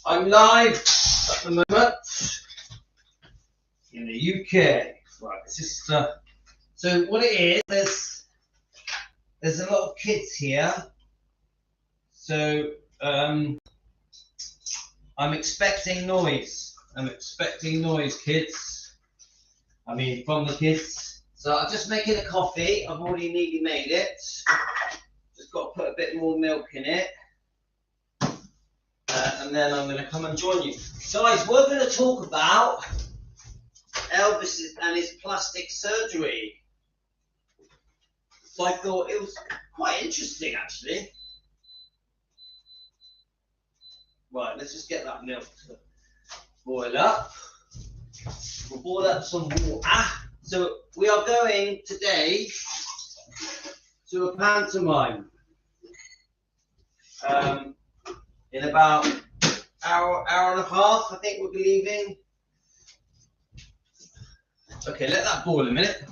I'm live at the moment in the UK. Right, it's just so what it is. There's a lot of kids here, so I'm expecting noise. I'm expecting noise, kids. I mean, from the kids. So I'm just making a coffee. I've already nearly made it. Just got to put a bit more milk in it. And then I'm going to come and join you. Guys, we're going to talk about Elvis and his plastic surgery. So I thought it was quite interesting, actually. Right, let's just get that milk to boil up. We'll boil up some water. So we are going today to a pantomime. In about hour and a half, I think we'll be leaving. Okay, let that boil a minute.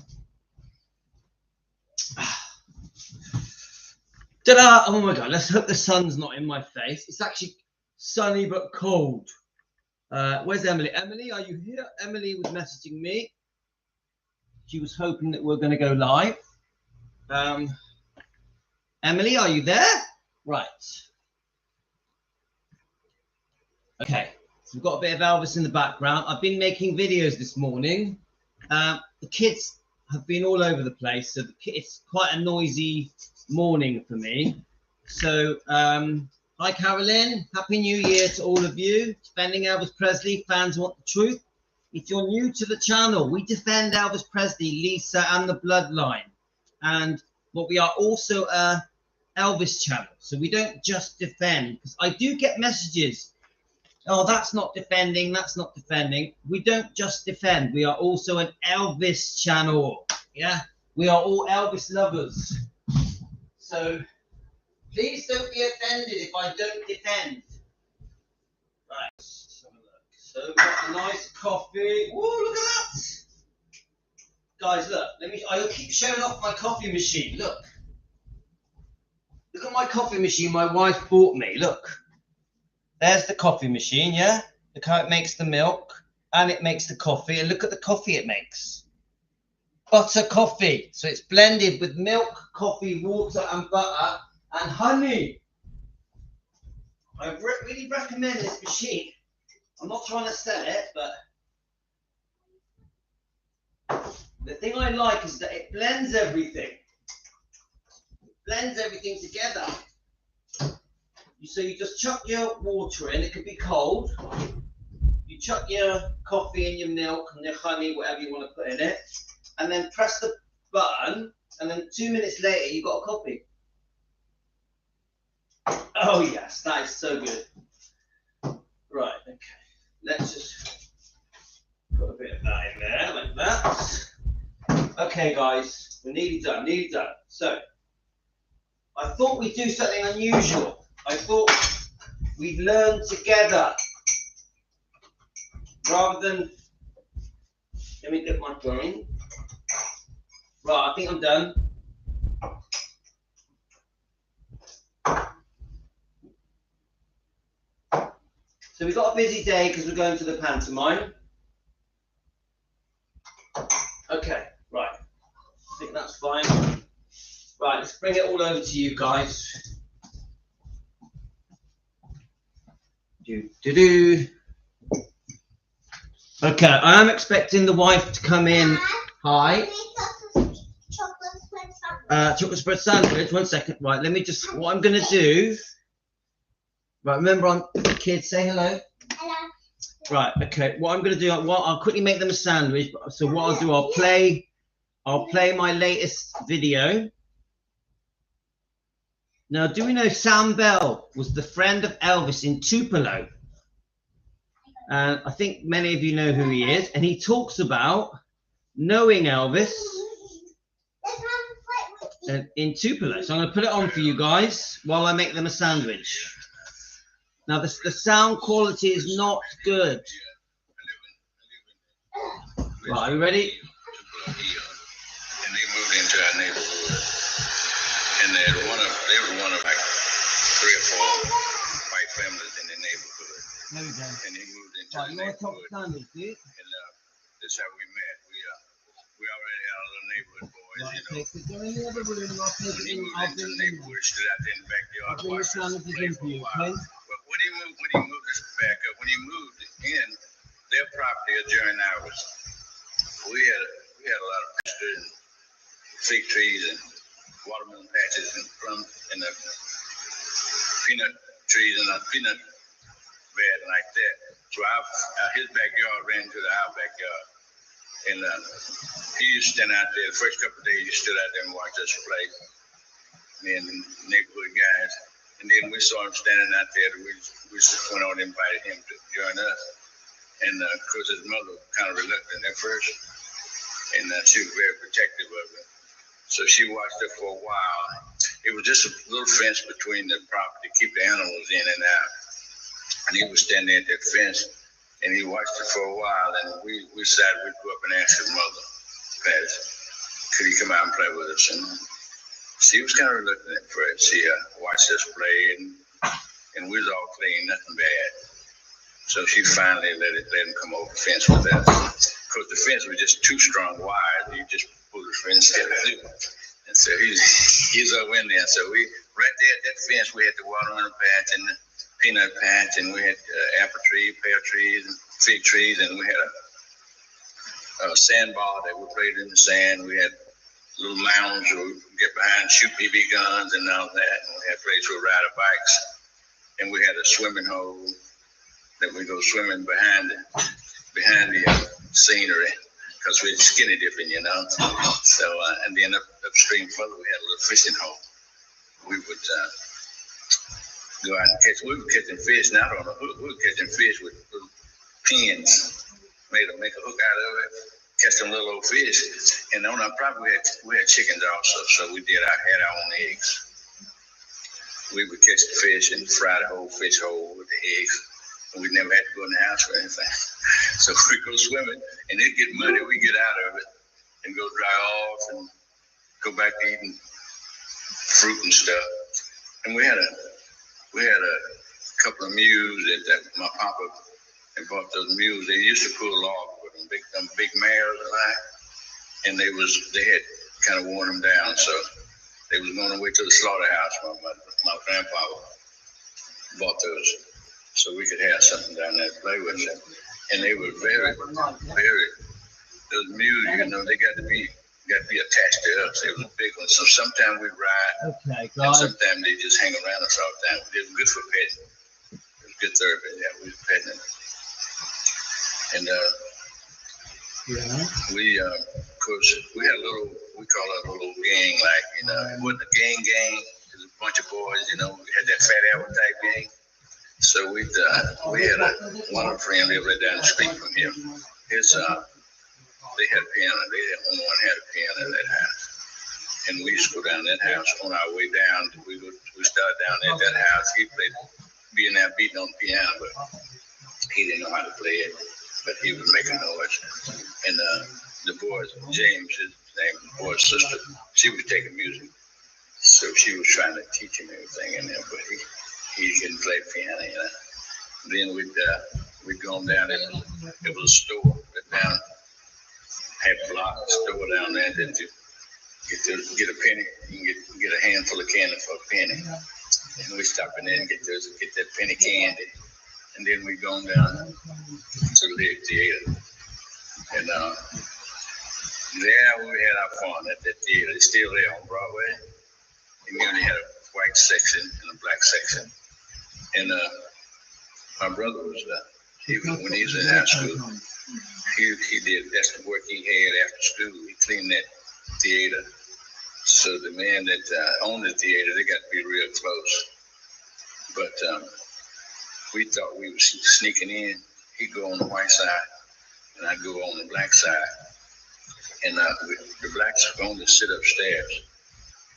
Ta-da! Oh my God, let's hope the sun's not in my face. It's actually sunny but cold. Where's Emily? Emily, are you here? Emily was messaging me. She was hoping that we're going to go live. Emily, are you there? Right. Okay, so we've got a bit of Elvis in the background. I've been making videos this morning. The kids have been all over the place, so it's quite a noisy morning for me. So, hi Carolyn, Happy New Year to all of you. Defending Elvis Presley, fans want the truth. If you're new to the channel, we defend Elvis Presley, Lisa, and the bloodline. But we are also a Elvis channel, so we don't just defend. Because I do get messages. Oh, that's not defending, that's not defending. We don't just defend. We are also an Elvis channel. Yeah, we are all Elvis lovers. So please don't be offended if I don't defend. Right, let's have a look. So we've got a nice coffee. Whoa, look at that. Guys, look, I'll keep showing off my coffee machine. Look. Look at my coffee machine my wife bought me. Look. There's the coffee machine, yeah? Look how it makes the milk and it makes the coffee. And look at the coffee it makes. Butter coffee. So it's blended with milk, coffee, water and butter and honey. I really recommend this machine. I'm not trying to sell it, but the thing I like is that it blends everything. It blends everything together. So you just chuck your water in, it could be cold. You chuck your coffee and your milk and your honey, whatever you want to put in it, and then press the button, and then 2 minutes later you've got a coffee. Oh yes, that is so good. Right, okay. Let's just put a bit of that in there, like that. Okay guys, we're nearly done, So, I thought we'd do something unusual. I thought we'd learn together rather than. Let me get my phone. Right, I think I'm done. So we've got a busy day because we're going to the pantomime. Okay, right. I think that's fine. Right, let's bring it all over to you guys. Okay, I am expecting the wife to come in. Hi. Chocolate spread sandwich. 1 second. Right, let me just. What I'm going to do. Right, remember, I'm kids. Say hello. Hello. Right. Okay. What I'm going to do. I'll quickly make them a sandwich. So what I'll do, I'll play my latest video. Now, do we know Sam Bell was the friend of Elvis in Tupelo? And I think many of you know who he is. And he talks about knowing Elvis in Tupelo. So I'm going to put it on for you guys while I make them a sandwich. Now, the sound quality is not good. Right, are you ready? And they moved into our neighborhood. And they were one of like 3 or 4 white families in the neighborhood. There we go. And he moved into Right, the you're top neighborhood. standard, dude. And that's how we met. We already had a little neighborhood boys, Right, you know. okay, so go in the other room and I'll take When it he in. moved I'll into bring the it in. neighborhood, stood out there in the backyard, I'll bring the watched us sandwiches play in for for a you, while. okay? But when he moved us back up, when he moved in, their property adjoined ours. We had a lot of pastures and fig trees and watermelon patches and plum and peanut trees and a peanut bed like that. So his backyard ran to our backyard. And he used to stand out there. The first couple of days, he stood out there and watched us play. Me and the neighborhood guys. And then we saw him standing out there. We went on and invited him to join us. And of course, his mother was kind of reluctant at first. And she was very protective of him. So she watched it for a while. It was just a little fence between the property to keep the animals in and out. And he was standing at that fence, and he watched it for a while. And we decided we'd go up and ask his mother, Pat, could he come out and play with us? And she was kind of reluctant at first. She watched us play, and we was all playing nothing bad. So she finally let him come over the fence with us. Because the fence was just too strong wire. You just pull the fence through. And so he's over in there. So right there at that fence, we had the watermelon patch and the peanut patch, and we had apple tree, pear trees, and fig trees, and we had a sandbar that we played in the sand. We had little mounds where we could get behind and shoot BB guns and all that. And we had a place where we ride our bikes. And we had a swimming hole that we go swimming behind the scenery, because we're skinny dipping, you know. So, and then upstream further, we had a little fishing hole. We would go out and catch. We were catching fish, not on a hook. We were catching fish with little pins, make a hook out of it, catch them little old fish. And on our property, we had chickens also, so we had our own eggs. We would catch the fish and fry the whole fish hole with the eggs. And we never had to go in the house or anything. So we go swimming, and it get muddy. We get out of it and go dry off and go back to eating fruit and stuff. And we had a couple of mules that my papa had bought those mules. They used to pull logs with them big mares, right? And they had kind of worn them down, so they was going away to the slaughterhouse. My grandpa bought those, so we could have something down there to play with them. And they were very, very, those mules, you know, they got to be attached to us. They were big ones. So sometimes we'd ride, and sometimes they just hang around us all the time. It was good for petting. It was good therapy. Yeah, we were petting them. And we, of course, we had we call it a little gang, like, you know, it wasn't a gang. It was a bunch of boys, you know, we had that Fat Albert type gang. So we had one of our friends lived right down the street from him. They had a piano. They had only one had a piano in that house. And we used to go down that house on our way down. We started down at that house. He played, being there beating on the piano, but he didn't know how to play it. But he was making noise. And the boys, James, his name, the boy's sister, she was taking music. So she was trying to teach him everything in there, but he couldn't play piano, you know. Then we'd go on down there. It was a store down, had a block store down there that you get a penny, you can get a handful of candy for a penny. And we stop in there and get that penny candy. And then we go on down to the Leg Theater. And there we had our fun at that theater. It's still there on Broadway. And we only had a white section and a black section. And my brother was when he was in high school, that's the work he had after school. He cleaned that theater. So the man that owned the theater, they got to be real close. But we thought we were sneaking in. He'd go on the white side, and I'd go on the black side. And the blacks were going to sit upstairs.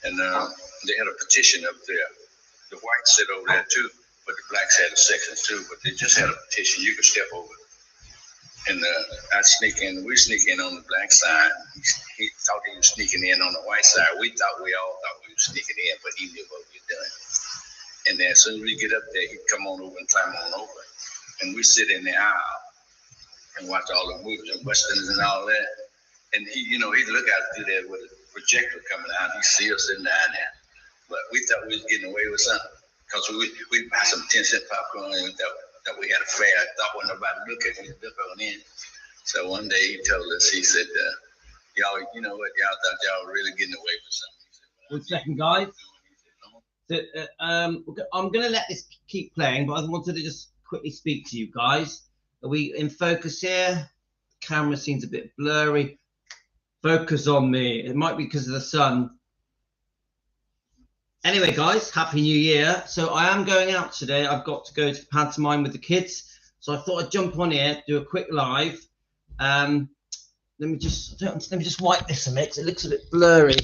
And they had a partition up there. The whites sit over there too, but the blacks had a section too. But they just had a partition. You could step over. And we sneak in on the black side. He thought he was sneaking in on the white side. We all thought we were sneaking in, but he knew what we were doing. And then as soon as we get up there, he'd come on over and climb on over. and we sit in the aisle and watch all the movies and westerns and all that. And he, you know, he'd look out through there with a projector coming out. He'd see us sitting down there. But we thought we was getting away with something because we buy some 10-cent popcorn and we thought we had a fair. I thought when nobody looked at me, look on in. So one day he told us, he said, y'all, you know what, y'all thought y'all were really getting away with something. He said, well, 1 second, guys. So, I'm going to let this keep playing, but I wanted to just quickly speak to you guys. Are we in focus here? The camera seems a bit blurry. Focus on me. It might be because of the sun. Anyway, guys, Happy New Year. So I am going out today. I've got to go to pantomime with the kids. So I thought I'd jump on here, do a quick live. Let me just wipe this a minute. It looks a bit blurry.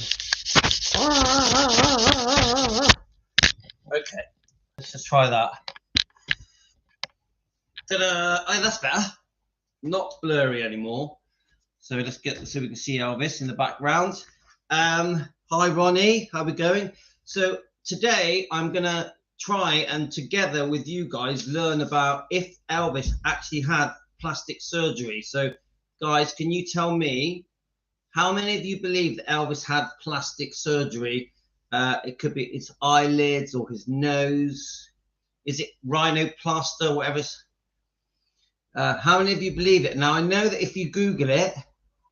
Okay, let's just try that. Ta-da! Oh, that's better. Not blurry anymore. So let's get so we can see Elvis in the background. Hi Ronnie, how are we going? So today I'm gonna try and together with you guys learn about if Elvis actually had plastic surgery. So guys, can you tell me how many of you believe that Elvis had plastic surgery? It could be his eyelids or his nose. Is it rhinoplasty, whatever? How many of you believe it? Now I know that if you Google it,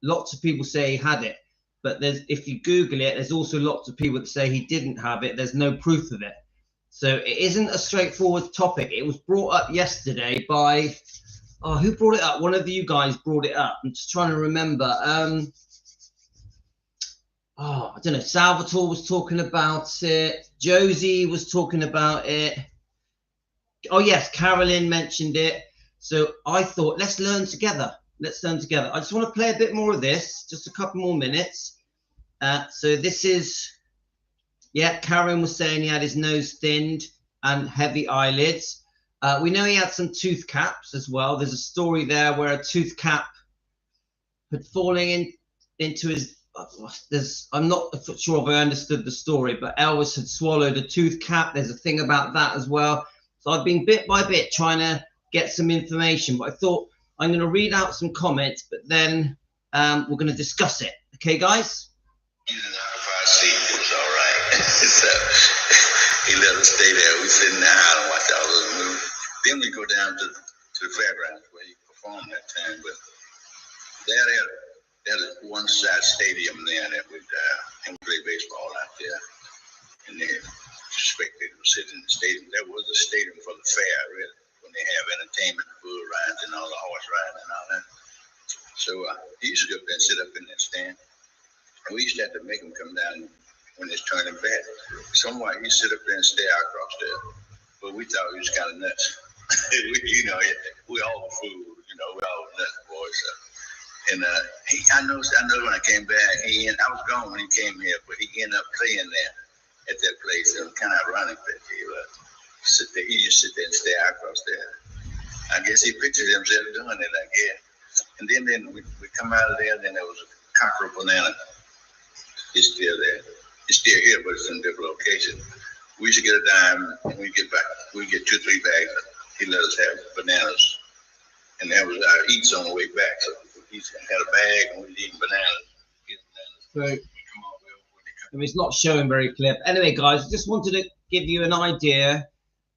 lots of people say he had it, but if you Google it, there's also lots of people that say he didn't have it. There's no proof of it. So it isn't a straightforward topic. It was brought up yesterday by, who brought it up? One of you guys brought it up. I'm just trying to remember. I don't know. Salvatore was talking about it. Josie was talking about it. Oh yes, Carolyn mentioned it. So I thought, let's learn together. Let's learn together. I just want to play a bit more of this, just a couple more minutes. So this is, yeah, Karen was saying he had his nose thinned and heavy eyelids. We know he had some tooth caps as well. There's a story there where a tooth cap had fallen into his, I'm not sure if I understood the story, but Elvis had swallowed a tooth cap. There's a thing about that as well. So I've been bit by bit trying to get some information, but I thought I'm going to read out some comments, but then we're going to discuss it. Okay, guys? Using our seat, it was all right. So he let us stay there. We sit in the house and watch all those movies. Then we go down to the fairgrounds where he performed that time. But they had a one-side stadium there that would play baseball out there. And the spectators would sit in the stadium. That was a stadium for the fair, really. They have entertainment, bull rides, and all the horse riding and all that. So he used to go up there and sit up in that stand. And we used to have to make him come down when it's turning back. Somewhere he'd sit up there and stare across there. But we thought he was kind of nuts. we all fools, we all nuts, boys. So. And I know when I came back, I was gone when he came here, but he ended up playing there at that place. It was kind of ironic that he just sit there and stare across there. I guess he pictured himself doing it, I guess. And then we come out of there, then there was a cockerel banana. It's still there. It's still here, but it's in a different location. We used to get a dime, and we get 2-3 bags. He let us have bananas. And that was our eats on the way back. So he had a bag, and we was eating bananas. I mean, it's not showing very clear. Anyway, guys, I just wanted to give you an idea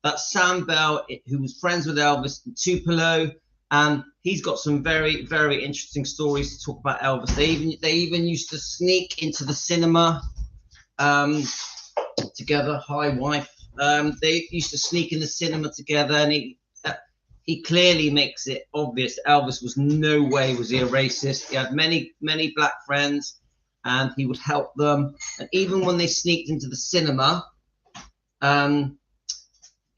that Sam Bell, who was friends with Elvis in Tupelo, and he's got some very, very interesting stories to talk about Elvis. They even used to sneak into the cinema together. Hi, wife. They used to sneak in the cinema together, and he clearly makes it obvious Elvis was no way was he a racist. He had many, many black friends, and he would help them. And even when they sneaked into the cinema,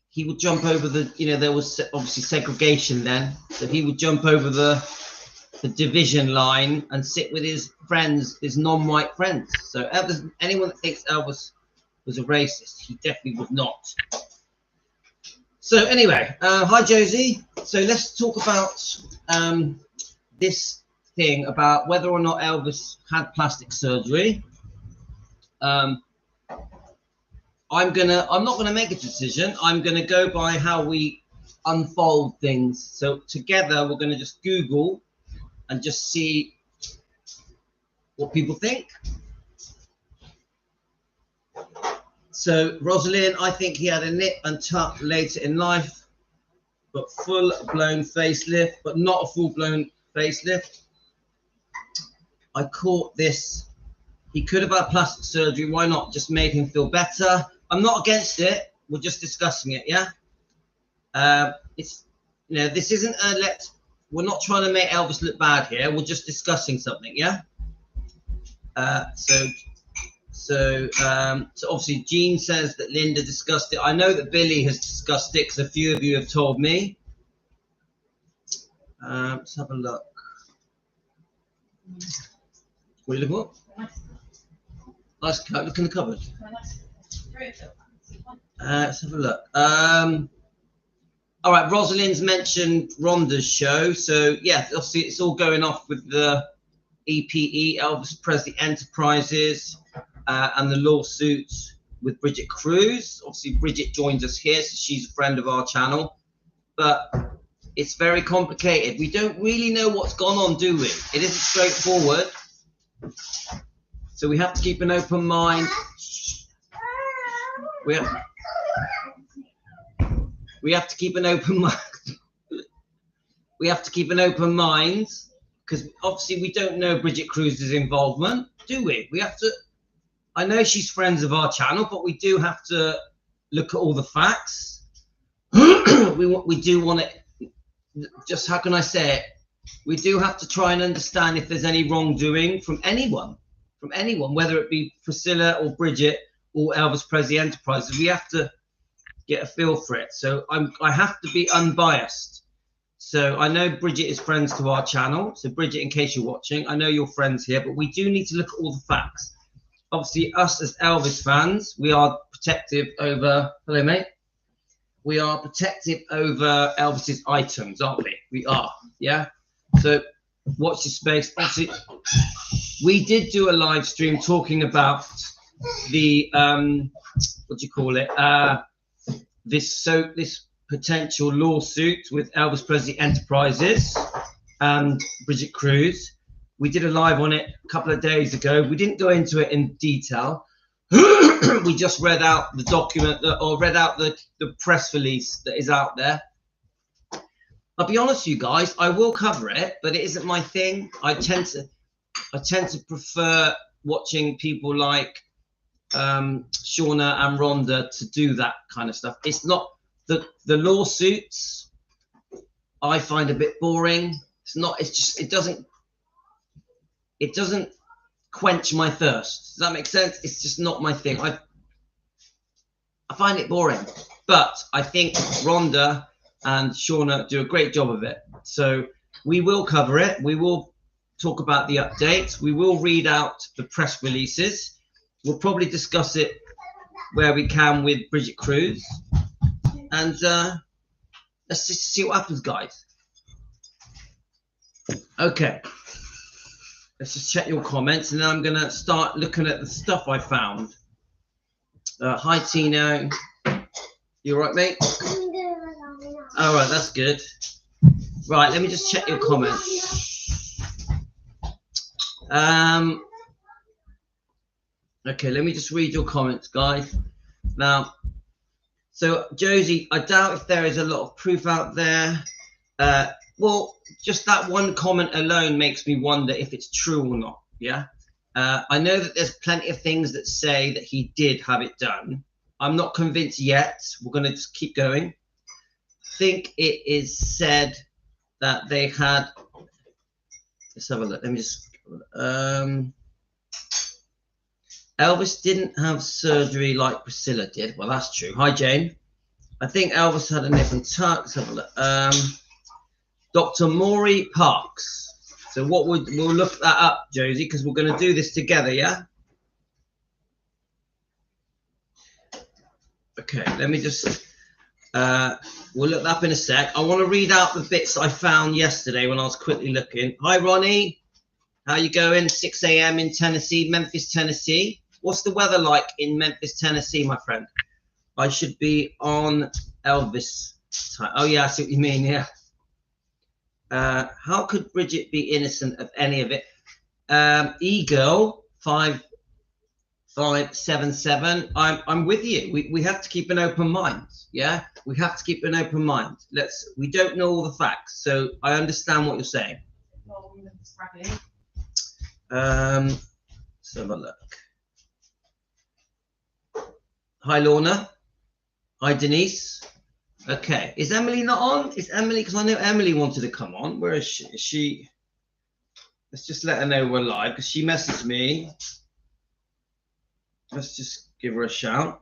he would jump over there was obviously segregation then. So he would jump over the division line and sit with his friends, his non-white friends. So anyone that thinks Elvis was a racist, he definitely would not. So anyway, hi Josie. So let's talk about this thing about whether or not Elvis had plastic surgery. I'm not gonna make a decision. I'm gonna go by how we unfold things. So together we're going to just Google and just see what people think. So Rosalind, I think he had a nip and tuck later in life, but full-blown facelift, but not a full-blown facelift. I caught this. He could have had plastic surgery. Why not? Just made him feel better. I'm not against it. We're just discussing it, yeah? It's, you know, this isn't a we're not trying to make Elvis look bad here. We're just discussing something, yeah? So obviously Jean says that Linda discussed it. I know that Billy has discussed it because a few of you have told me. Let's have a look. What are you looking for? Nice coat. Look in the cupboard. Let's have a look. All right, Rosalind's mentioned Rhonda's show. So, yeah, obviously it's all going off with the EPE, Elvis Presley Enterprises, and the lawsuits with Bridget Cruz. Obviously, Bridget joins us here, so she's a friend of our channel. But it's very complicated. We don't really know what's gone on, do we? It isn't straightforward. So we have to keep an open mind. We have to keep an open mind. We have to keep an open mind because obviously we don't know Bridget Cruz's involvement, do we? We have to. I know she's friends of our channel, but we do have to look at all the facts. we do want to. Just how can I say it? We do have to try and understand if there's any wrongdoing from anyone, whether it be Priscilla or Bridget or Elvis Presley Enterprises. We have to get a feel for it. So I have to be unbiased. So I know Bridget is friends to our channel. So Bridget, in case you're watching, I know you're friends here, but we do need to look at all the facts. Obviously, us as Elvis fans, we are protective over. Hello, mate. We are protective over Elvis's items, aren't we? We are, yeah. So watch this space. Obviously, we did do a live stream talking about the what do you call it? This potential lawsuit with Elvis Presley Enterprises and Bridget Cruz. We did a live on it a couple of days ago. We didn't go into it in detail. We just read out the document or read out the press release that is out there. I'll be honest with you guys, I will cover it, but it isn't my thing. I tend to prefer watching people like Shauna and Rhonda to do that kind of stuff. It's not the lawsuits. I find a bit boring. It's not. It's just it doesn't quench my thirst. Does that make sense? It's just not my thing. I find it boring. But I think Rhonda and Shauna do a great job of it. So we will cover it. We will talk about the updates. We will read out the press releases. We'll probably discuss it where we can with Bridget Cruz. And let's just see what happens, guys. Okay. Let's just check your comments, and then I'm going to start looking at the stuff I found. Hi, Tino. You all right, mate? All right, that's good. Right, let me just check your comments. Okay, let me just read your comments, guys. Now, so Josie, I doubt if there is a lot of proof out there. Well, just that one comment alone makes me wonder if it's true or not. Yeah. I know that there's plenty of things that say that he did have it done. I'm not convinced yet. We're going to just keep going. I think it is said that they had. Let's have a look. Let me just. Elvis didn't have surgery like Priscilla did. Well, that's true. Hi, Jane. I think Elvis had a nip and tuck. Let's have a look. Dr. Maury Parks. So we'll look that up, Josie, because we're going to do this together, yeah? Okay, let me just, we'll look that up in a sec. I want to read out the bits I found yesterday when I was quickly looking. Hi, Ronnie. How you going? 6 a.m. in Tennessee, Memphis, Tennessee. What's the weather like in Memphis, Tennessee, my friend? I should be on Elvis Oh yeah, I see what you mean. Yeah. How could Bridget be innocent of any of it? E-girl 5577. I'm with you. We have to keep an open mind. Yeah, we have to keep an open mind. We don't know all the facts, so I understand what you're saying. Let's have a look. Hi Lorna. Hi Denise. Okay, is Emily not on? Is Emily, because I know Emily wanted to come on. Where is she? Is she? Let's just let her know we're live, because she messaged me. Let's just give her a shout.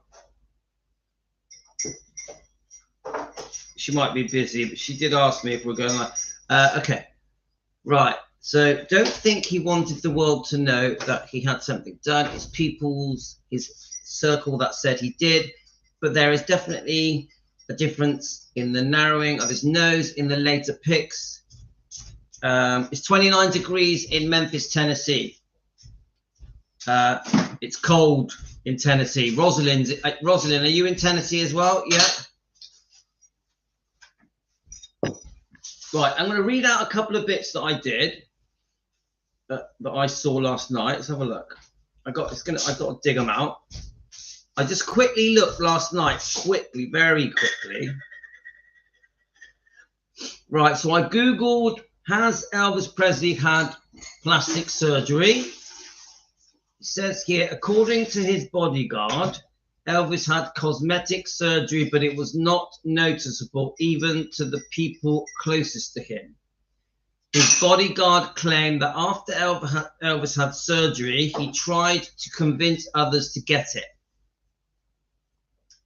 She might be busy, but she did ask me if we're going live. Okay, right. So don't think he wanted the world to know that he had something done. It's his circle that said he did, but there is definitely a difference in the narrowing of his nose in the later pics. It's 29 degrees in Memphis, Tennessee. It's cold in Tennessee. Rosalind, are you in Tennessee as well? Yeah. Right, I'm going to read out a couple of bits that I did that I saw last night. Let's have a look. I've got to dig them out. I just quickly looked last night, very quickly. Right, so I Googled, has Elvis Presley had plastic surgery? It says here, according to his bodyguard, Elvis had cosmetic surgery, but it was not noticeable even to the people closest to him. His bodyguard claimed that after Elvis had surgery, he tried to convince others to get it.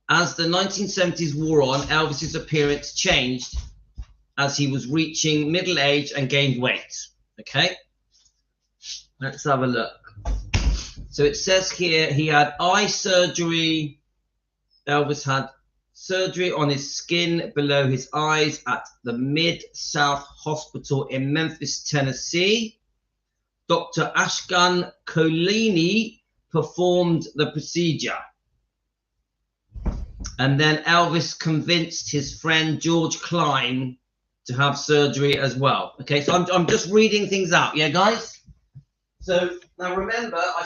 As the 1970s wore on, Elvis's appearance changed as he was reaching middle age and gained weight. Okay, let's have a look. So it says here he had eye surgery. Elvis had surgery on his skin below his eyes at the Mid-South Hospital in Memphis, Tennessee. Dr. Ashkan Kolini performed the procedure. And then Elvis convinced his friend George Klein to have surgery as well. Okay, so I'm just reading things out. Yeah, guys? So now remember, I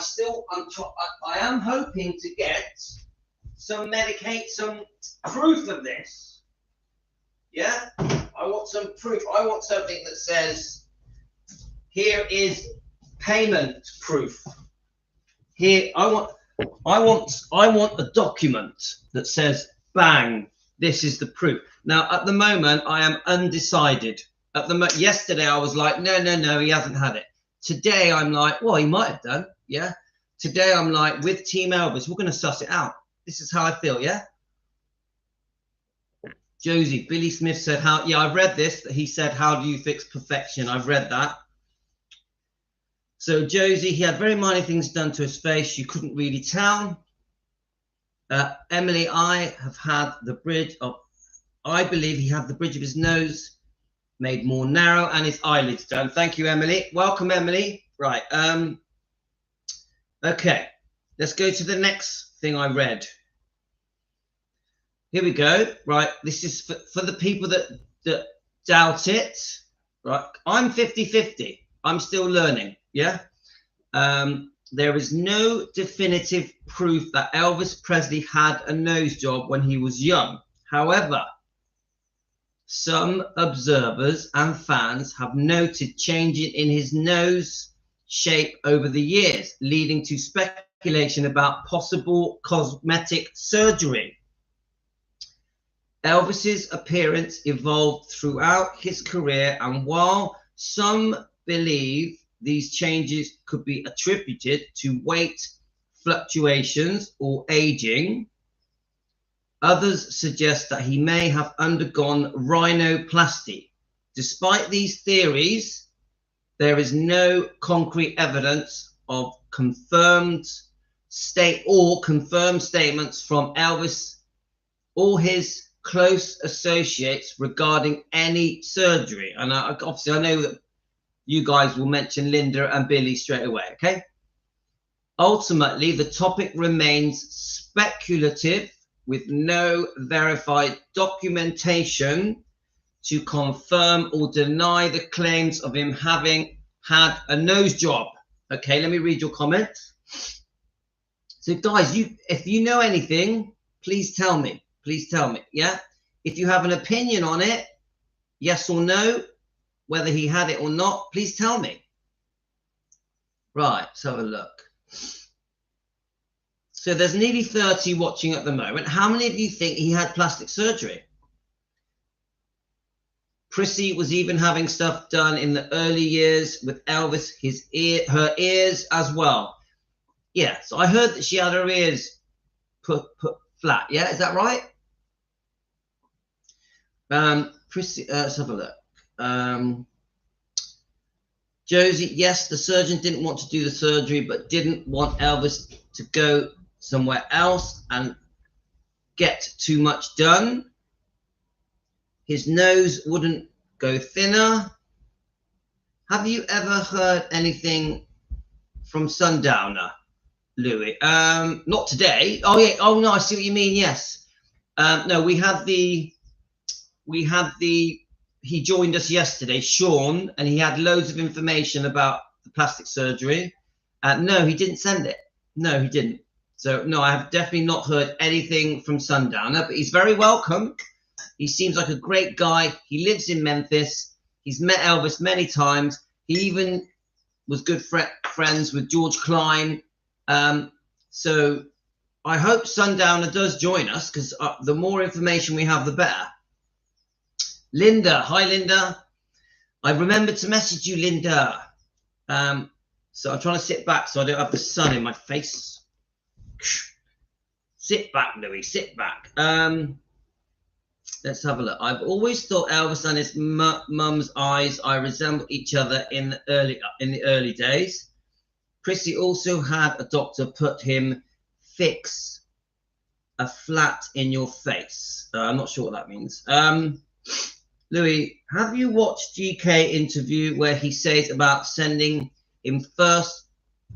am hoping to get some proof of this. Yeah? I want some proof. I want something that says, here is payment proof. Here, I want a document that says, bang, this is the proof. Now, at the moment, I am undecided. Yesterday, I was like, no, he hasn't had it. Today, I'm like, well, he might have done, yeah? Today, I'm like, with Team Elvis, we're going to suss it out. This is how I feel, yeah? Josie, Billy Smith said, I've read this. He said, how do you fix perfection? I've read that. So Josie, he had very minor things done to his face. You couldn't really tell. Emily, I believe he had the bridge of his nose made more narrow and his eyelids done. Thank you, Emily. Welcome, Emily. Right. Okay. Let's go to the next thing I read. Here we go. Right. This is for the people that doubt it. Right. I'm 50-50. I'm still learning. Yeah. There is no definitive proof that Elvis Presley had a nose job when he was young. However, some observers and fans have noted changes in his nose shape over the years, leading to speculation about possible cosmetic surgery. Elvis's appearance evolved throughout his career, and while some believe these changes could be attributed to weight fluctuations or aging, others suggest that he may have undergone rhinoplasty. Despite these theories, there is no concrete evidence of confirmed statements from Elvis or his close associates regarding any surgery. And obviously, I know that you guys will mention Linda and Billy straight away, okay? Ultimately, the topic remains speculative, with no verified documentation to confirm or deny the claims of him having had a nose job. Okay, let me read your comments. So guys, if you know anything, please tell me. Please tell me, yeah? If you have an opinion on it, yes or no, whether he had it or not, please tell me. Right, let's have a look. So there's nearly 30 watching at the moment. How many of you think he had plastic surgery? Prissy was even having stuff done in the early years with Elvis, her ears as well. Yeah, so I heard that she had her ears put flat. Yeah, is that right? Prissy, let's have a look. Josie, yes, the surgeon didn't want to do the surgery, but didn't want Elvis to go somewhere else and get too much done. His nose wouldn't go thinner. Have you ever heard anything from Sundowner, Louis? Not today. Oh yeah. Oh no, I see what you mean. Yes. No, he joined us yesterday, Sean, and he had loads of information about the plastic surgery. No, he didn't send it. No, he didn't. So no, I have definitely not heard anything from Sundowner, but he's very welcome. He seems like a great guy. He lives in Memphis. He's met Elvis many times. He even was good friends with George Klein. So I hope Sundowner does join us, because the more information we have, the better. Linda, hi Linda. I remembered to message you, Linda. So I'm trying to sit back so I don't have the sun in my face. Sit back, Louis, sit back. Let's have a look. I've always thought Elvis and his mum's eyes resemble each other in the early days. Prissy also had a doctor put him fix a flat in your face. I'm not sure what that means. Louis, have you watched GK interview where he says about sending him first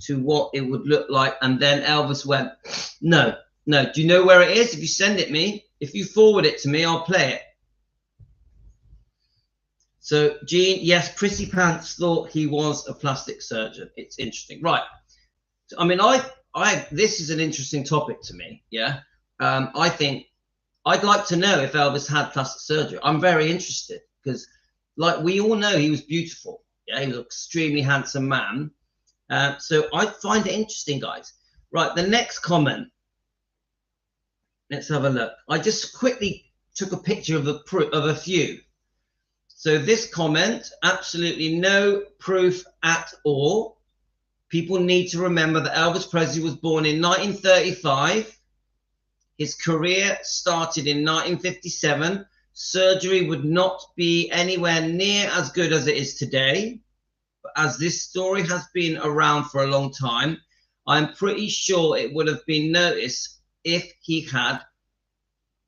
to what it would look like, and then Elvis went, no. Do you know where it is? If you send it me, if you forward it to me, I'll play it. So, Gene, yes, Prissy Pants thought he was a plastic surgeon. It's interesting. Right. So, I mean, this is an interesting topic to me, yeah? I think I'd like to know if Elvis had plastic surgery. I'm very interested because, like, we all know he was beautiful. Yeah, he was an extremely handsome man. So I find it interesting, guys. Right, the next comment. Let's have a look. I just quickly took a picture of a few. So this comment, absolutely no proof at all. People need to remember that Elvis Presley was born in 1935. His career started in 1957. Surgery would not be anywhere near as good as it is today. But as this story has been around for a long time, I'm pretty sure it would have been noticed if he had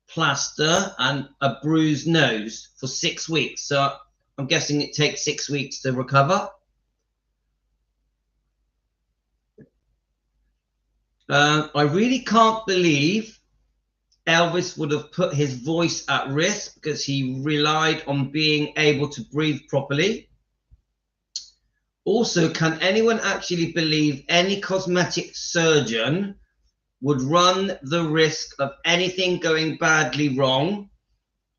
plaster and a bruised nose for 6 weeks. So I'm guessing it takes 6 weeks to recover. I really can't believe Elvis would have put his voice at risk because he relied on being able to breathe properly. Also, can anyone actually believe any cosmetic surgeon would run the risk of anything going badly wrong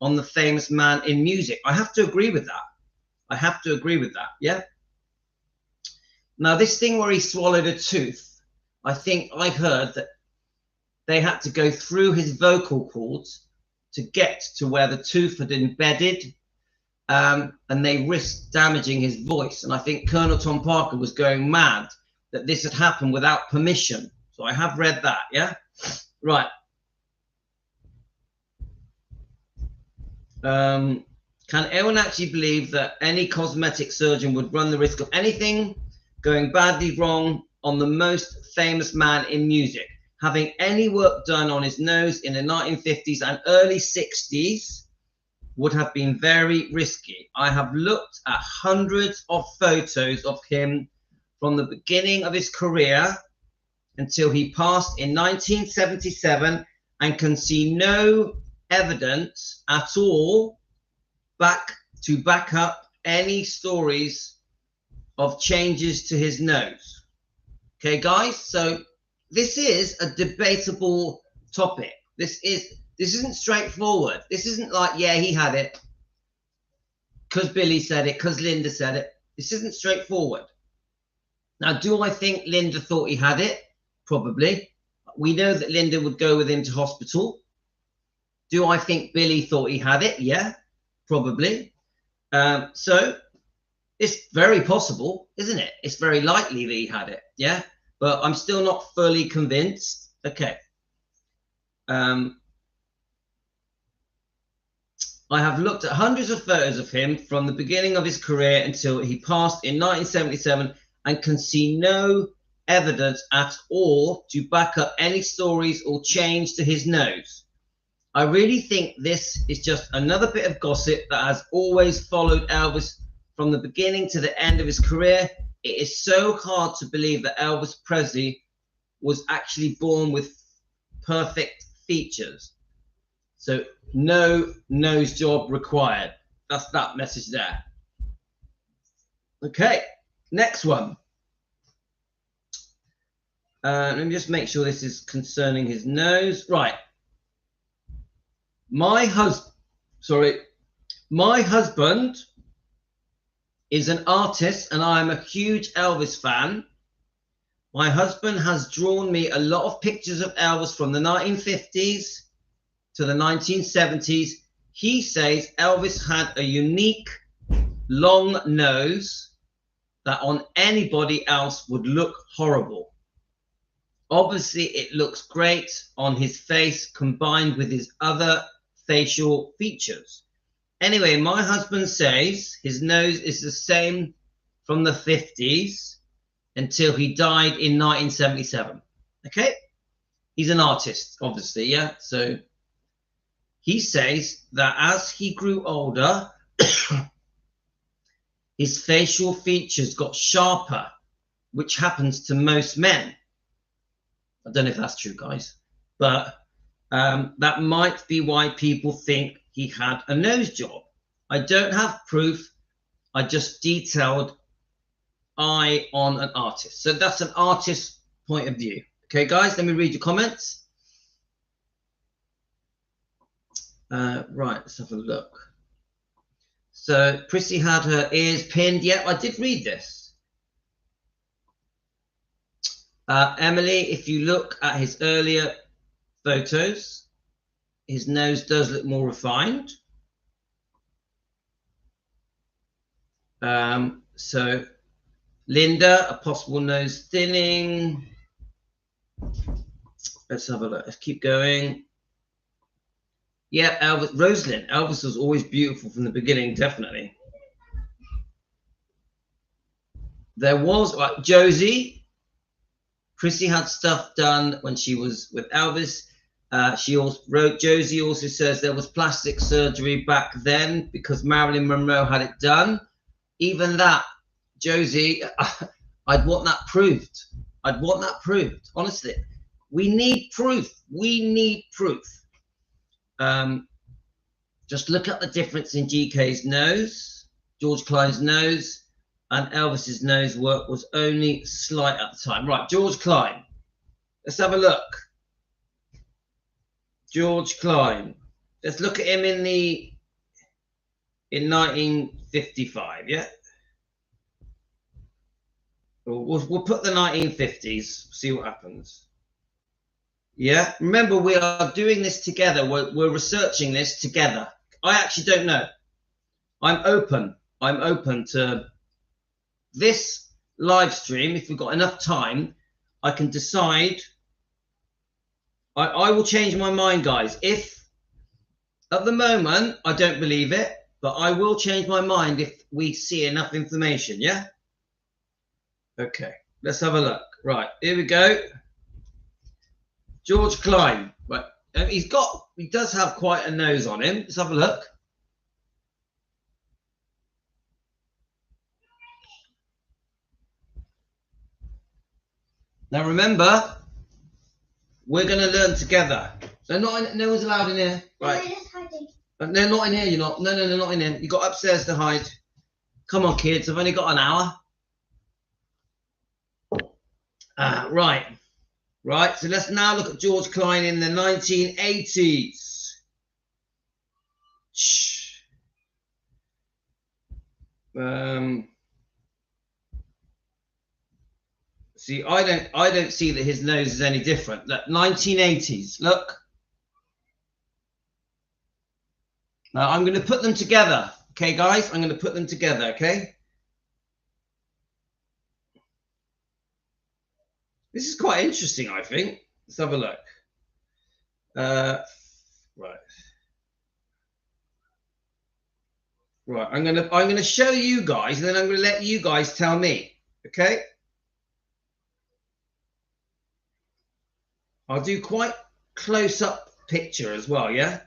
on the famous man in music? I have to agree with that. I have to agree with that, yeah? Now, this thing where he swallowed a tooth, I think I heard that they had to go through his vocal cords to get to where the tooth had embedded, and they risked damaging his voice. And I think Colonel Tom Parker was going mad that this had happened without permission. So I have read that, yeah? Right. Can anyone actually believe that any cosmetic surgeon would run the risk of anything going badly wrong on the most famous man in music? Having any work done on his nose in the 1950s and early 60s would have been very risky. I have looked at hundreds of photos of him from the beginning of his career until he passed in 1977, and can see no evidence at all to back up any stories of changes to his nose. Okay, guys, so this is a debatable topic. This isn't straightforward. This isn't like, yeah, he had it because Billy said it, because Linda said it. This isn't straightforward. Now, do I think Linda thought he had it? Probably. We know that Linda would go with him to hospital. Do I think Billy thought he had it? Yeah, probably. So it's very possible, isn't it? It's very likely that he had it. Yeah, but I'm still not fully convinced. Okay. I have looked at hundreds of photos of him from the beginning of his career until he passed in 1977 and can see no evidence at all to back up any stories or change to his nose. I really think this is just another bit of gossip that has always followed Elvis from the beginning to the end of his career. It is so hard to believe that Elvis Presley was actually born with perfect features. So no nose job required. That's that message there. Okay, next one. Let me just make sure this is concerning his nose. Right. My husband is an artist and I'm a huge Elvis fan. My husband has drawn me a lot of pictures of Elvis from the 1950s to the 1970s. He says Elvis had a unique long nose that on anybody else would look horrible. Obviously, it looks great on his face combined with his other facial features. Anyway, my husband says his nose is the same from the 50s until he died in 1977. Okay? He's an artist, obviously, yeah? So he says that as he grew older, his facial features got sharper, which happens to most men. I don't know if that's true, guys, but that might be why people think he had a nose job. I don't have proof. I just detailed eye on an artist. So that's an artist's point of view. Okay, guys, let me read your comments. Right, let's have a look. So Prissy had her ears pinned. Yep, I did read this. Emily, if you look at his earlier photos, his nose does look more refined. So Linda, a possible nose thinning. Let's have a look. Let's keep going. Yeah, Elvis, Rosalind. Elvis was always beautiful from the beginning, definitely. There was Josie. Chrissy had stuff done when she was with Elvis. She also wrote, Josie also says there was plastic surgery back then because Marilyn Monroe had it done. Even that, Josie, I'd want that proved. I'd want that proved. Honestly, we need proof. We need proof. Just look at the difference in GK's nose, George Klein's nose, and Elvis's nose work was only slight at the time. Right, George Klein. Let's have a look. George Klein. Let's look at him in 1955. Yeah. We'll put the 1950s. See what happens. Yeah. Remember, we are doing this together. We're researching this together. I actually don't know. I'm open. I'm open to this live stream. If we've got enough time, I can decide. I will change my mind, guys. If at the moment I don't believe it, but I will change my mind if we see enough information. Yeah. Okay. Let's have a look. Right. Here we go. George Klein. Right. He does have quite a nose on him. Let's have a look. Now remember, we're going to learn together. They're not in, no one's allowed in here. Right. They're just hiding. They're not in here, you're not. No, they're not in here. You got upstairs to hide. Come on, kids. I've only got an hour. Right. Right. So let's now look at George Klein in the 1980s. See, I don't see that his nose is any different. Look, 1980s. Look. Now I'm going to put them together. Okay, guys, I'm going to put them together. Okay. This is quite interesting, I think. Let's have a look. Right. Right. I'm gonna show you guys, and then I'm going to let you guys tell me. Okay. I'll do quite close-up picture as well. Yeah.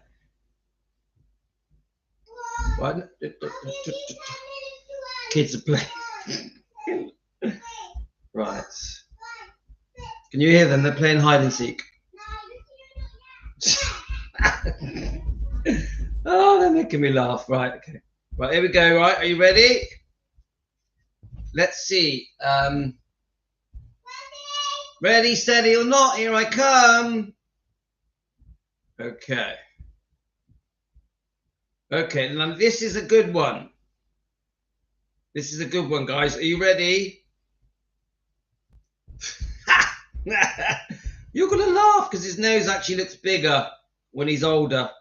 Right. Kids are playing. Right. Can you hear them? They're playing hide and seek. Oh, they're making me laugh. Right. Okay. Right. Here we go. Right. Are you ready? Let's see. Ready, steady, or not? Here I come. Okay. Okay. Now this is a good one. This is a good one, guys. Are you ready? You're going to laugh because his nose actually looks bigger when he's older.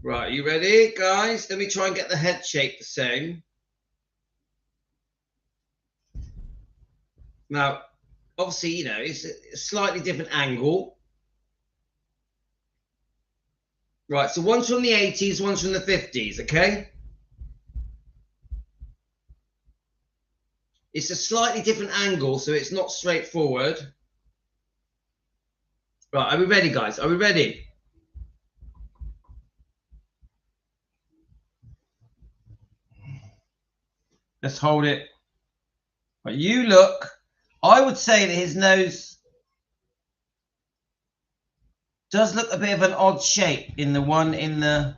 Right, are you ready, guys? Let me try and get the head shape the same. Now, obviously, you know, it's a slightly different angle. Right, so one's from the 80s, one's from the 50s, okay? It's a slightly different angle, so it's not straightforward. Right, are we ready, guys? Are we ready? Let's hold it. Right, you look. I would say that his nose does look a bit of an odd shape in the one in the...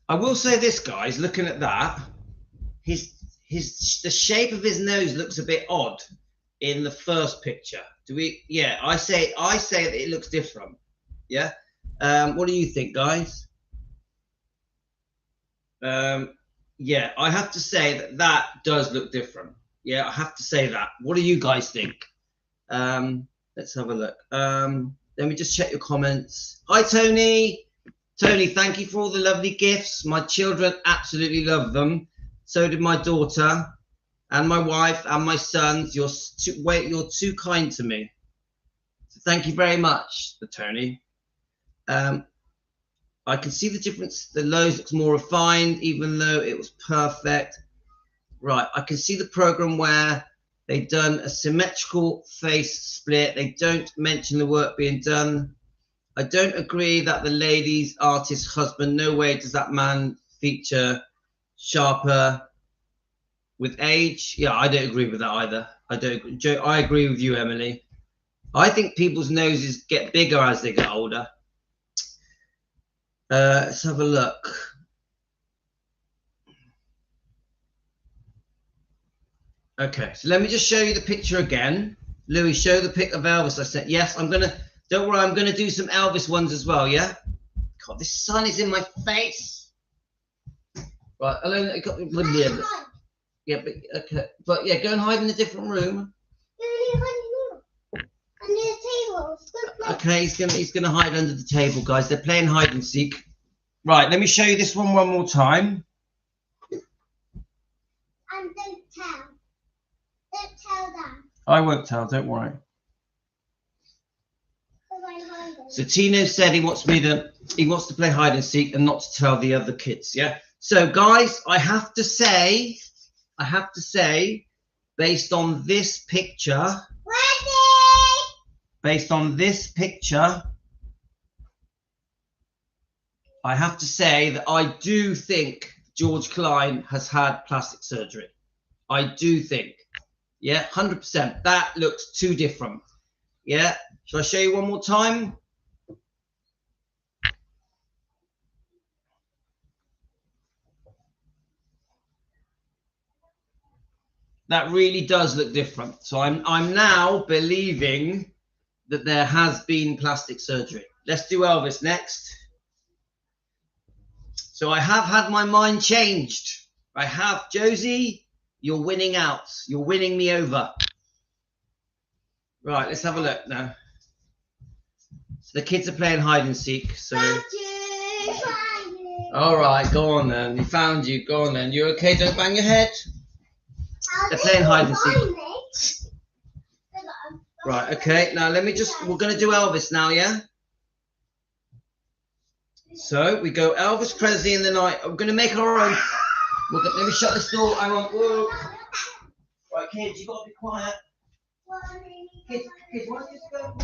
I will say this, guys, looking at that, the shape of his nose looks a bit odd in the first picture. Do we? Yeah, I say that it looks different. Yeah. What do you think, guys? Yeah, I have to say that does look different. Yeah, I have to say that. What do you guys think? Let's have a look. Let me just check your comments. Hi, Tony. Tony, thank you for all the lovely gifts. My children absolutely love them. So did my daughter and my wife and my sons. You're too kind to me. So thank you very much, Tony. I can see the difference. The nose looks more refined, even though it was perfect. Right, I can see the program where they've done a symmetrical face split. They don't mention the work being done. I don't agree that the lady's artist husband, no way does that man feature sharper with age. Yeah, I don't agree with that either. I agree with you, Emily. I think people's noses get bigger as they get older. Let's have a look. Okay, so let me just show you the picture again. Louis, show the pic of Elvis I sent. Yes, I'm gonna. Don't worry, I'm gonna do some Elvis ones as well. Yeah. God, this sun is in my face. Right, yeah, but okay, but yeah, go and hide in a different room. Under the table. Okay, he's gonna hide under the table, guys. They're playing hide and seek. Right, let me show you this one more time. And don't tell. Don't tell them. I won't tell. Don't worry. So Tino said he wants to play hide and seek and not to tell the other kids. Yeah. So guys, I have to say, based on this picture. Based on this picture, I have to say that I do think George Klein has had plastic surgery. I do think. Yeah, 100%. That looks too different. Yeah. Shall I show you one more time? That really does look different. So I'm now believing that there has been plastic surgery. Let's do Elvis next. So I have had my mind changed. I have. Josie, you're winning out. You're winning me over. Right, let's have a look now. So the kids are playing hide and seek. So all right, go on then. He found you. Go on then. You okay? Don't bang your head. They're playing hide and seek. Right, okay. Now let me just, we're going to do Elvis now, yeah? So we go Elvis Presley in the night. We're going to make our own. Let me shut this door. Hang on. Whoa. Right, kids, you've got to be quiet. Kids, why don't you just go?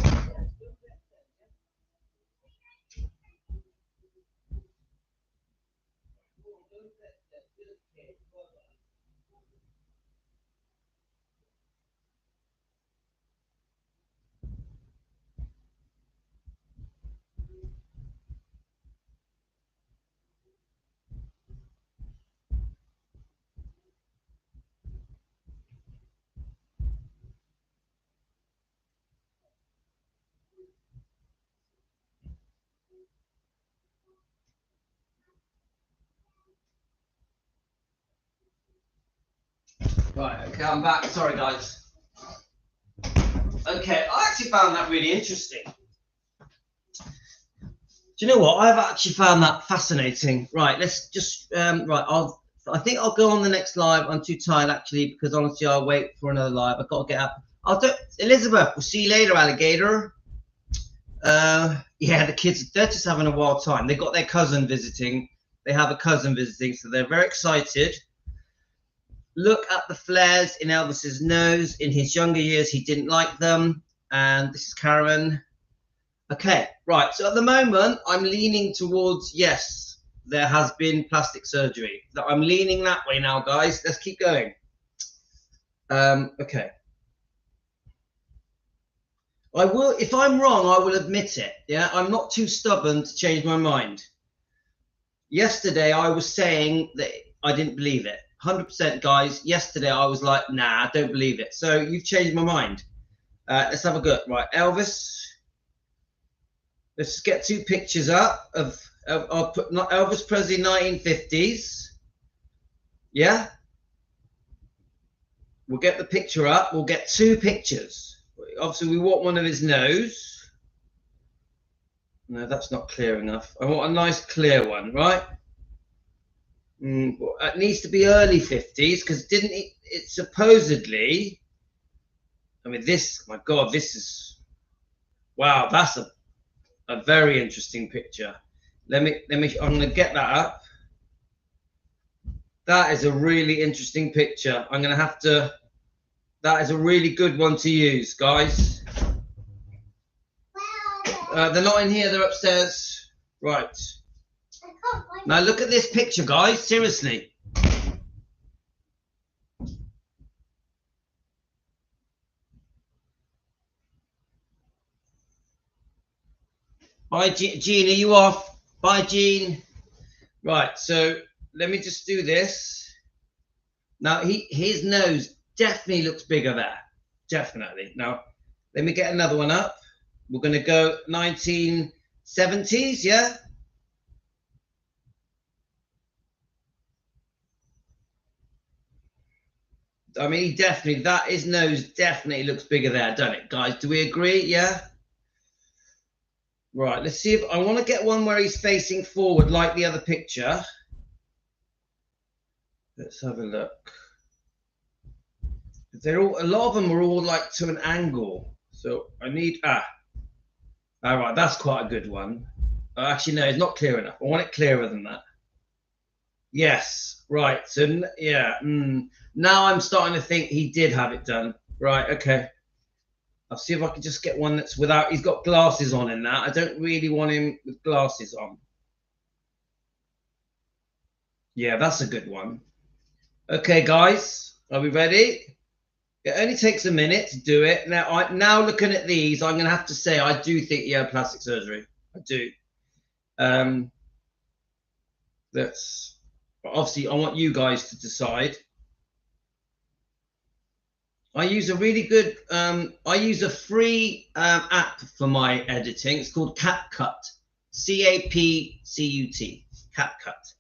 Right, okay, I'm back. Sorry, guys. Okay, I actually found that really interesting. Do you know what? I've actually found that fascinating. Right, let's just right. I think I'll go on the next live. I'm too tired actually because honestly, I'll wait for another live. I've got to get up. I'll do Elizabeth. We'll see you later, alligator. Yeah, the kids. They're just having a wild time. They got their cousin visiting. They have a cousin visiting, so they're very excited. Look at the flares in Elvis's nose. In his younger years, he didn't like them. And this is Karen. Okay, right. So at the moment, I'm leaning towards, yes, there has been plastic surgery. I'm leaning that way now, guys. Let's keep going. Okay. I will, if I'm wrong, I will admit it. Yeah, I'm not too stubborn to change my mind. Yesterday, I was saying that I didn't believe it. 100%, guys. Yesterday, I was like, nah, I don't believe it. So you've changed my mind. Let's have a go. Right, Elvis. Let's just get two pictures up of I'll put Elvis Presley 1950s. Yeah. We'll get the picture up. We'll get two pictures. Obviously, we want one of his nose. No, that's not clear enough. I want a nice clear one, right? It needs to be early 50s because didn't it supposedly, I mean, this, my God, this is, wow, that's a very interesting picture. Let me, I'm going to get that up. That is a really interesting picture. I'm going to have to, that is a really good one to use, guys. They're not in here, they're upstairs. Right. Now look at this picture, guys. Seriously. Bye, Jean. Are you off? Bye, Jean. Right. So let me just do this. Now his nose definitely looks bigger there. Definitely. Now let me get another one up. We're going to go 1970s. Yeah. I mean, he definitely, his nose definitely looks bigger there, doesn't it, guys? Do we agree? Yeah? Right, let's see if, I want to get one where he's facing forward like the other picture. Let's have a look. They're all, a lot of them are all like to an angle. So I need, all right, that's quite a good one. Actually, no, it's not clear enough. I want it clearer than that. Yes, right. So, yeah. Now I'm starting to think he did have it done. Right, okay. I'll see if I can just get one that's without... He's got glasses on in that. I don't really want him with glasses on. Yeah, that's a good one. Okay, guys, are we ready? It only takes a minute to do it. Now looking at these, I'm going to have to say I do think he had plastic surgery. I do. That's obviously I want you guys to decide. I use a really good. I use a free app for my editing. It's called CapCut. CapCut. CapCut.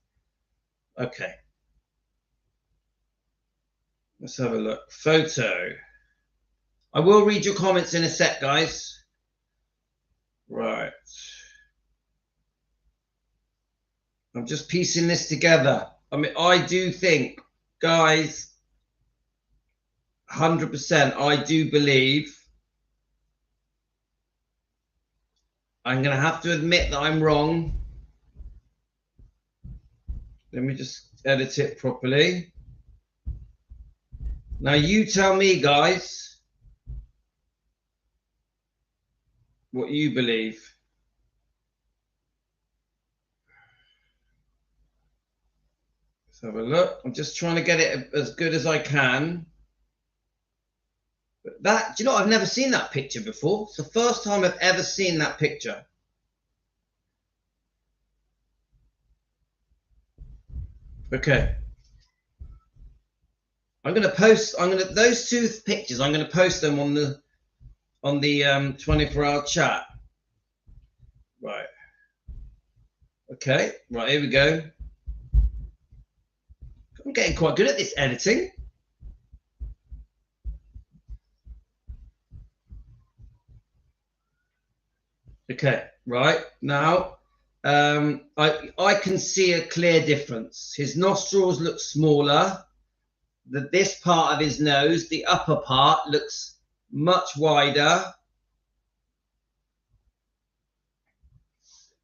Okay. Let's have a look. Photo. I will read your comments in a sec, guys. Right. I'm just piecing this together. I mean, I do think, guys, 100%, I do believe. I'm going to have to admit that I'm wrong. Let me just edit it properly. Now you tell me, guys, what you believe. Let's have a look. I'm just trying to get it as good as I can. But that, do you know, I've never seen that picture before. It's the first time I've ever seen that picture. Okay. I'm going to post, those two pictures, I'm going to post them on the 24-hour chat. Right. Okay. Right, here we go. I'm getting quite good at this editing. Okay, right. Now, I can see a clear difference. His nostrils look smaller. This part of his nose, the upper part, looks much wider.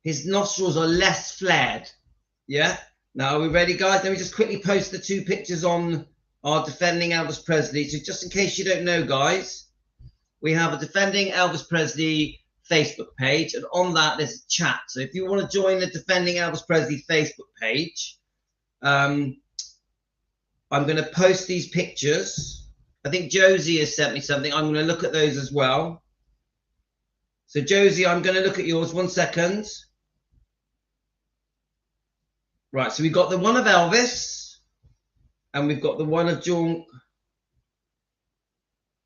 His nostrils are less flared. Yeah. Now, are we ready, guys? Let me just quickly post the two pictures on our Defending Elvis Presley. So just in case you don't know, guys, we have a Defending Elvis Presley Facebook page. And on that, there's a chat. So if you want to join the Defending Elvis Presley Facebook page, I'm going to post these pictures. I think Josie has sent me something. I'm going to look at those as well. So, Josie, I'm going to look at yours. 1 second. Right, so we've got the one of Elvis, and we've got the one of John.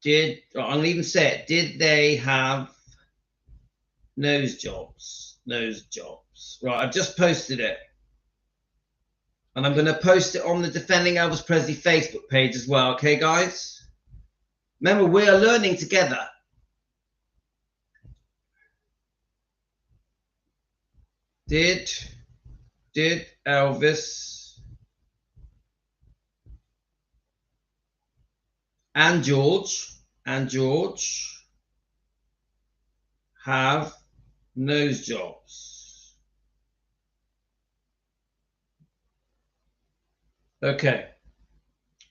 I'm going to even say it. Did they have nose jobs? Nose jobs. Right, I've just posted it. And I'm going to post it on the Defending Elvis Presley Facebook page as well. Okay, guys? Remember, we are learning together. Did Elvis and George have nose jobs? Okay.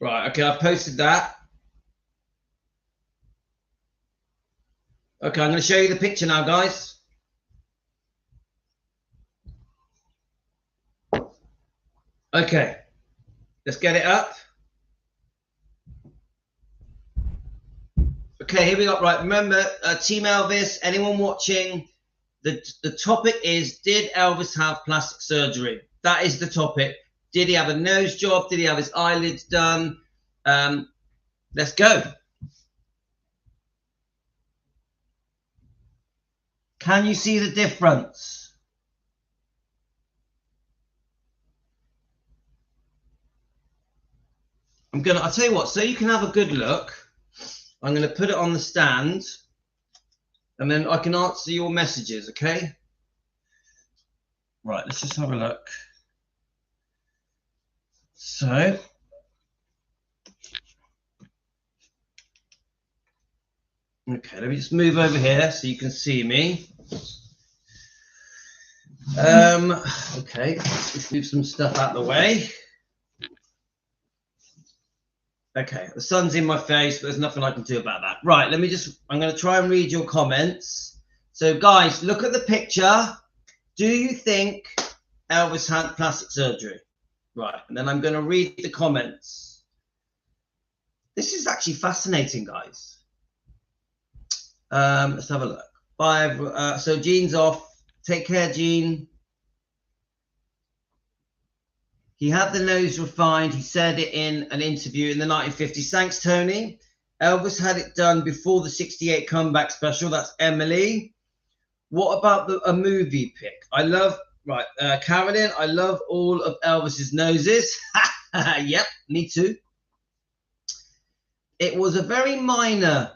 Right. Okay. I've posted that. Okay. I'm going to show you the picture now, guys. Okay. Let's get it up. Okay. Here we go. Right. Remember, Team Elvis, anyone watching, the topic is, did Elvis have plastic surgery? That is the topic. Did he have a nose job? Did he have his eyelids done? Let's go. Can you see the difference? I'll tell you what, so you can have a good look. I'm going to put it on the stand, and then I can answer your messages, okay? Right, let's just have a look. So, okay, let me just move over here so you can see me. Okay, let's move some stuff out of the way. Okay, the sun's in my face, but there's nothing I can do about that. Right, I'm going to try and read your comments. So, guys, look at the picture. Do you think Elvis had plastic surgery? Right, and then I'm going to read the comments. This is actually fascinating, guys. Let's have a look. Bye. So Gene's off. Take care, Gene. He had the nose refined. He said it in an interview in the 1950s. Thanks, Tony. Elvis had it done before the 68 comeback special. That's Emily. What about a movie pick? I love, right, Carolyn, I love all of Elvis's noses. Yep, me too. It was a very minor,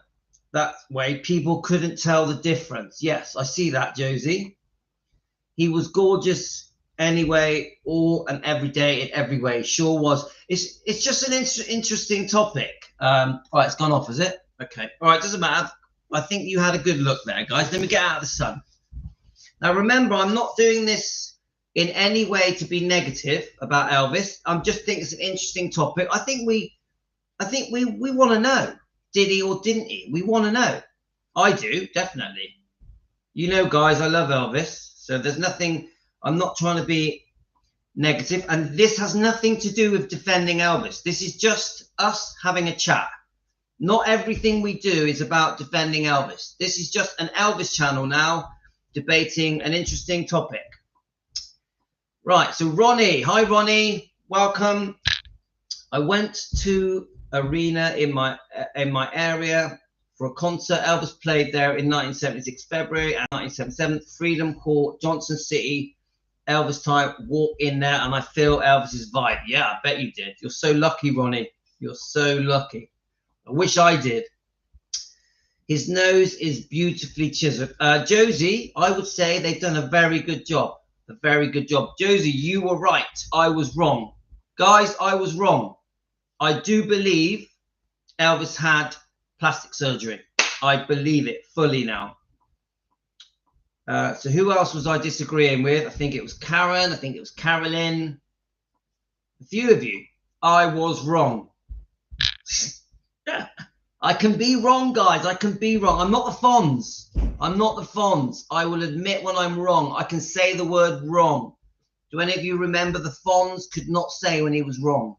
that way. People couldn't tell the difference. Yes, I see that, Josie. He was gorgeous anyway, all and every day in every way. Sure was. It's just an interesting topic. All right, it's gone off, is it? Okay. All right, doesn't matter. I think you had a good look there, guys. Let me get out of the sun. Now, remember, I'm not doing this in any way to be negative about Elvis. I'm just thinking it's an interesting topic. I think we want to know, did he or didn't he? We want to know. I do, definitely. You know, guys, I love Elvis. So there's nothing, I'm not trying to be negative. And this has nothing to do with defending Elvis. This is just us having a chat. Not everything we do is about defending Elvis. This is just an Elvis channel now, debating an interesting topic. Right, so Ronnie. Hi, Ronnie. Welcome. I went to arena in my area for a concert. Elvis played there in 1976 February and 1977 Freedom Court, Johnson City. Elvis type walk in there, and I feel Elvis's vibe. Yeah, I bet you did. You're so lucky, Ronnie. You're so lucky. I wish I did. His nose is beautifully chiseled. Josie, I would say they've done a very good job. A very good job. Josie, you were right. I was wrong. Guys, I was wrong. I do believe Elvis had plastic surgery. I believe it fully now. So who else was I disagreeing with? I think it was Karen. I think it was Carolyn. A few of you. I was wrong. I can be wrong, guys. I can be wrong. I'm not the Fonz. I'm not the Fonz. I will admit when I'm wrong. I can say the word wrong. Do any of you remember the Fonz could not say when he was wrong?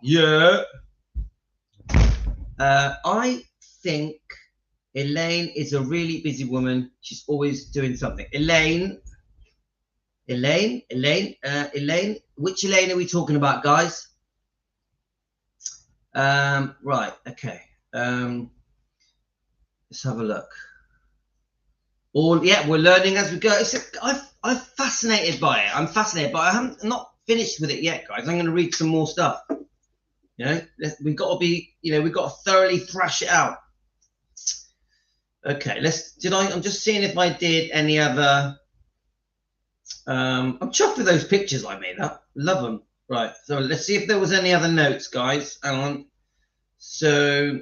Yeah. I think Elaine is a really busy woman. She's always doing something. Elaine. Which Elaine are we talking about, guys? Right. Okay. Let's have a look. Yeah, we're learning as we go. I'm fascinated by it. I'm fascinated, but I'm not finished with it yet, guys. I'm going to read some more stuff. You know, we've got to be, we've got to thoroughly thrash it out. Okay, I'm just seeing if I did any other. I'm chuffed with those pictures I made up. Love them. Right, so let's see if there was any other notes, guys. Hang on. So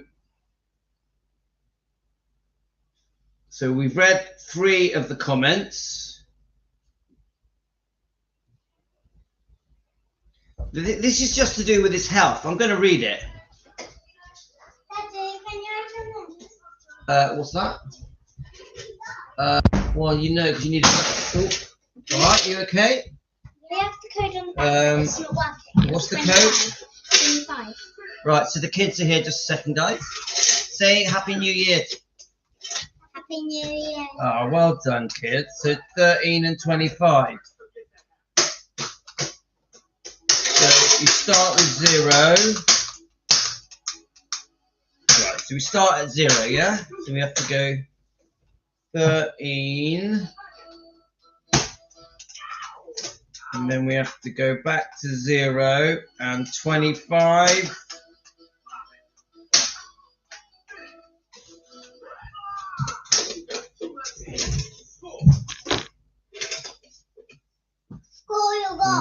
we've read 3 of the comments. This is just to do with his health. I'm going to read it. Daddy, can you open this? What's that? Well, because you need to. All right, you okay? We have the code on the back. It's not working. What's the code? 25. Right, so the kids are here. Just a second, guys. Say Happy New Year. Happy New Year. Oh, well done, kids. So 13 and 25. So you start with 0. Right, so we start at 0, yeah? So we have to go 13. And then we have to go back to 0 and 25.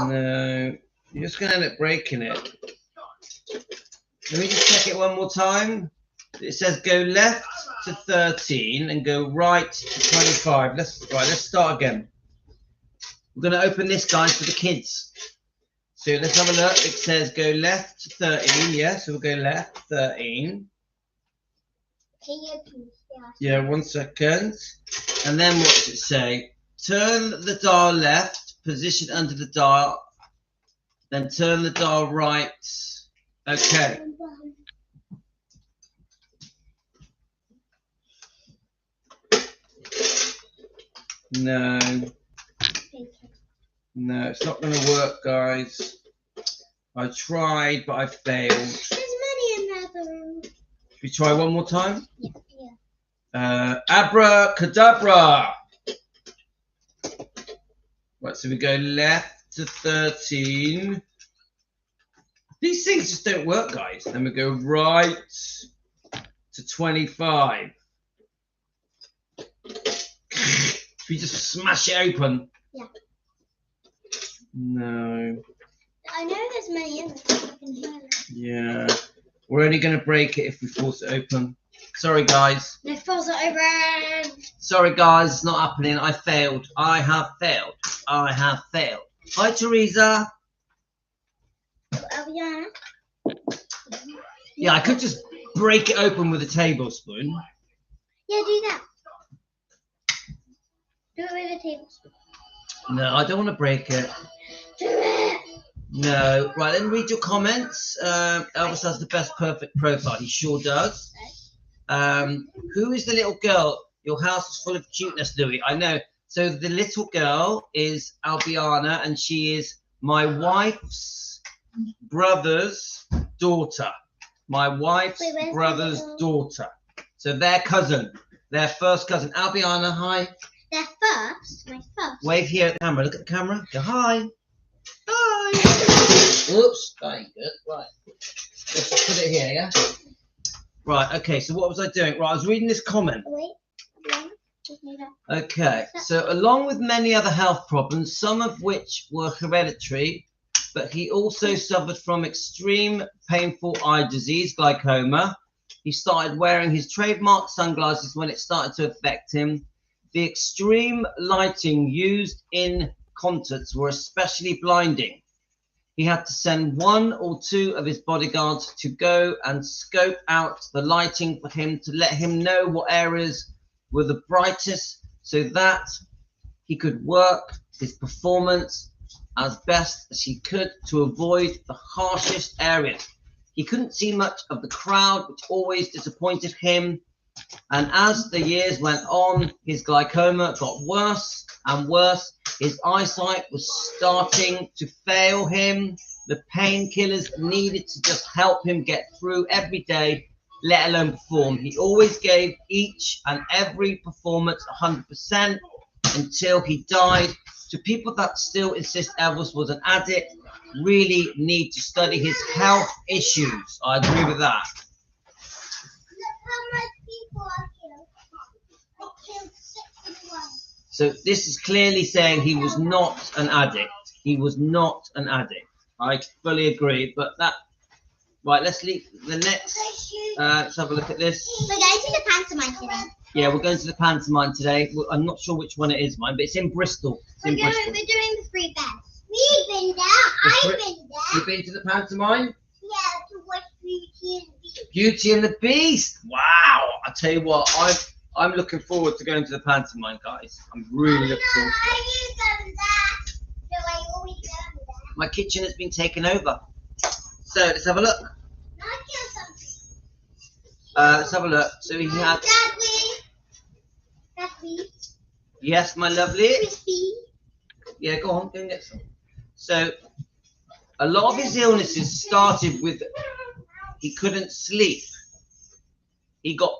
No, you're just going to end up breaking it. Let me just check it one more time. It says go left to 13 and go right to 25. Let's start again. We're going to open this, guys, for the kids. So let's have a look. It says go left to 13. Yeah, so we'll go left 13. Yeah, 1 second. And then what does it say? turn the dial left, position under the dial, then turn the dial right. Okay. No. No, it's not going to work, guys. I tried, but I failed. There's money in the other room. Should we try one more time? Yeah. Abracadabra. Right, so we go left to 13. These things just don't work, guys. Then we go right to 25. We just smash it open. Yeah. No. I know there's money in there. I can hear it. Yeah. We're only going to break it if we force it open. Sorry, guys. Let's force it open. Sorry, guys. It's not happening. I failed. I have failed. I have failed. Hi, Teresa. Yeah. Yeah, I could just break it open with a tablespoon. Yeah, do that. Do it with a tablespoon. No, I don't want to break it. Do it. No. Right, let me read your comments. Elvis has the best perfect profile. He sure does. Who is the little girl? Your house is full of cuteness, Louis. I know. So the little girl is Albiana, and she is my wife's brother's daughter. My wife's brother's daughter. So their cousin. Their first cousin. Albiana, hi. They're first. My first. Wave here at the camera. Look at the camera. Go hi. Hi. Oops. That ain't good. Right. Let's just put it here, yeah? Right, okay. So what was I doing? Right, I was reading this comment. Wait. Okay. So along with many other health problems, some of which were hereditary, but he also suffered from extreme painful eye disease, glaucoma. He started wearing his trademark sunglasses when it started to affect him. The extreme lighting used in concerts were especially blinding. He had to send 1 or 2 of his bodyguards to go and scope out the lighting for him to let him know what areas were the brightest so that he could work his performance as best as he could to avoid the harshest areas. He couldn't see much of the crowd, which always disappointed him. And as the years went on, his glaucoma got worse and worse. His eyesight was starting to fail him. The painkillers needed to just help him get through every day, let alone perform. He always gave each and every performance 100% until he died. To people that still insist Elvis was an addict, really need to study his health issues. I agree with that. So this is clearly saying he was not an addict. He was not an addict. I fully agree. But that, right, let's leave the next. Let's have a look at this. We're going to the pantomime today. Yeah, we're going to the pantomime today. I'm not sure which one it is, mine, but it's in Bristol. We're doing the Three Bears. We've been there. I've been there. You've been to the pantomime? Yeah, to watch Beauty and the Beast. Beauty and the Beast. Wow! I tell you what, I'm looking forward to going to the pantomime, guys. I'm really looking forward to it. I used them there. So I always go there. My kitchen has been taken over. So let's have a look. Now I kill something. Let's have a look. So he had. Daddy. Yes, my lovely. Crispy. Yeah, go on, go and get some. So a lot of his illnesses started with he couldn't sleep. He got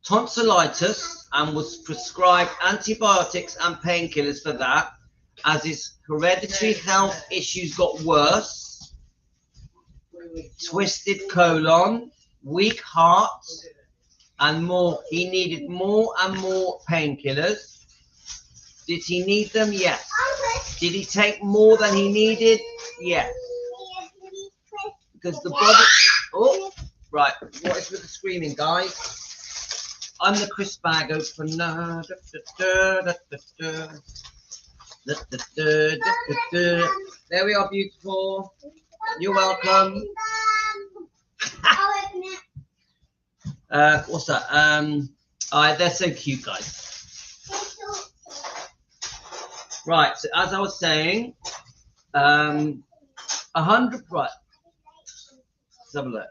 tonsillitis and was prescribed antibiotics and painkillers for that. As his hereditary health issues got worse, twisted colon, weak heart, and more. He needed more and more painkillers. Did he need them? Yes. Did he take more than he needed? Yes. Because the body... Oh, right. What is with the screaming, guys? I'm the crisp bag opener. There we are, beautiful. You're welcome. I'll open it. What's that? They're so cute, guys. Right, so as I was saying, 100, right, let's have a look.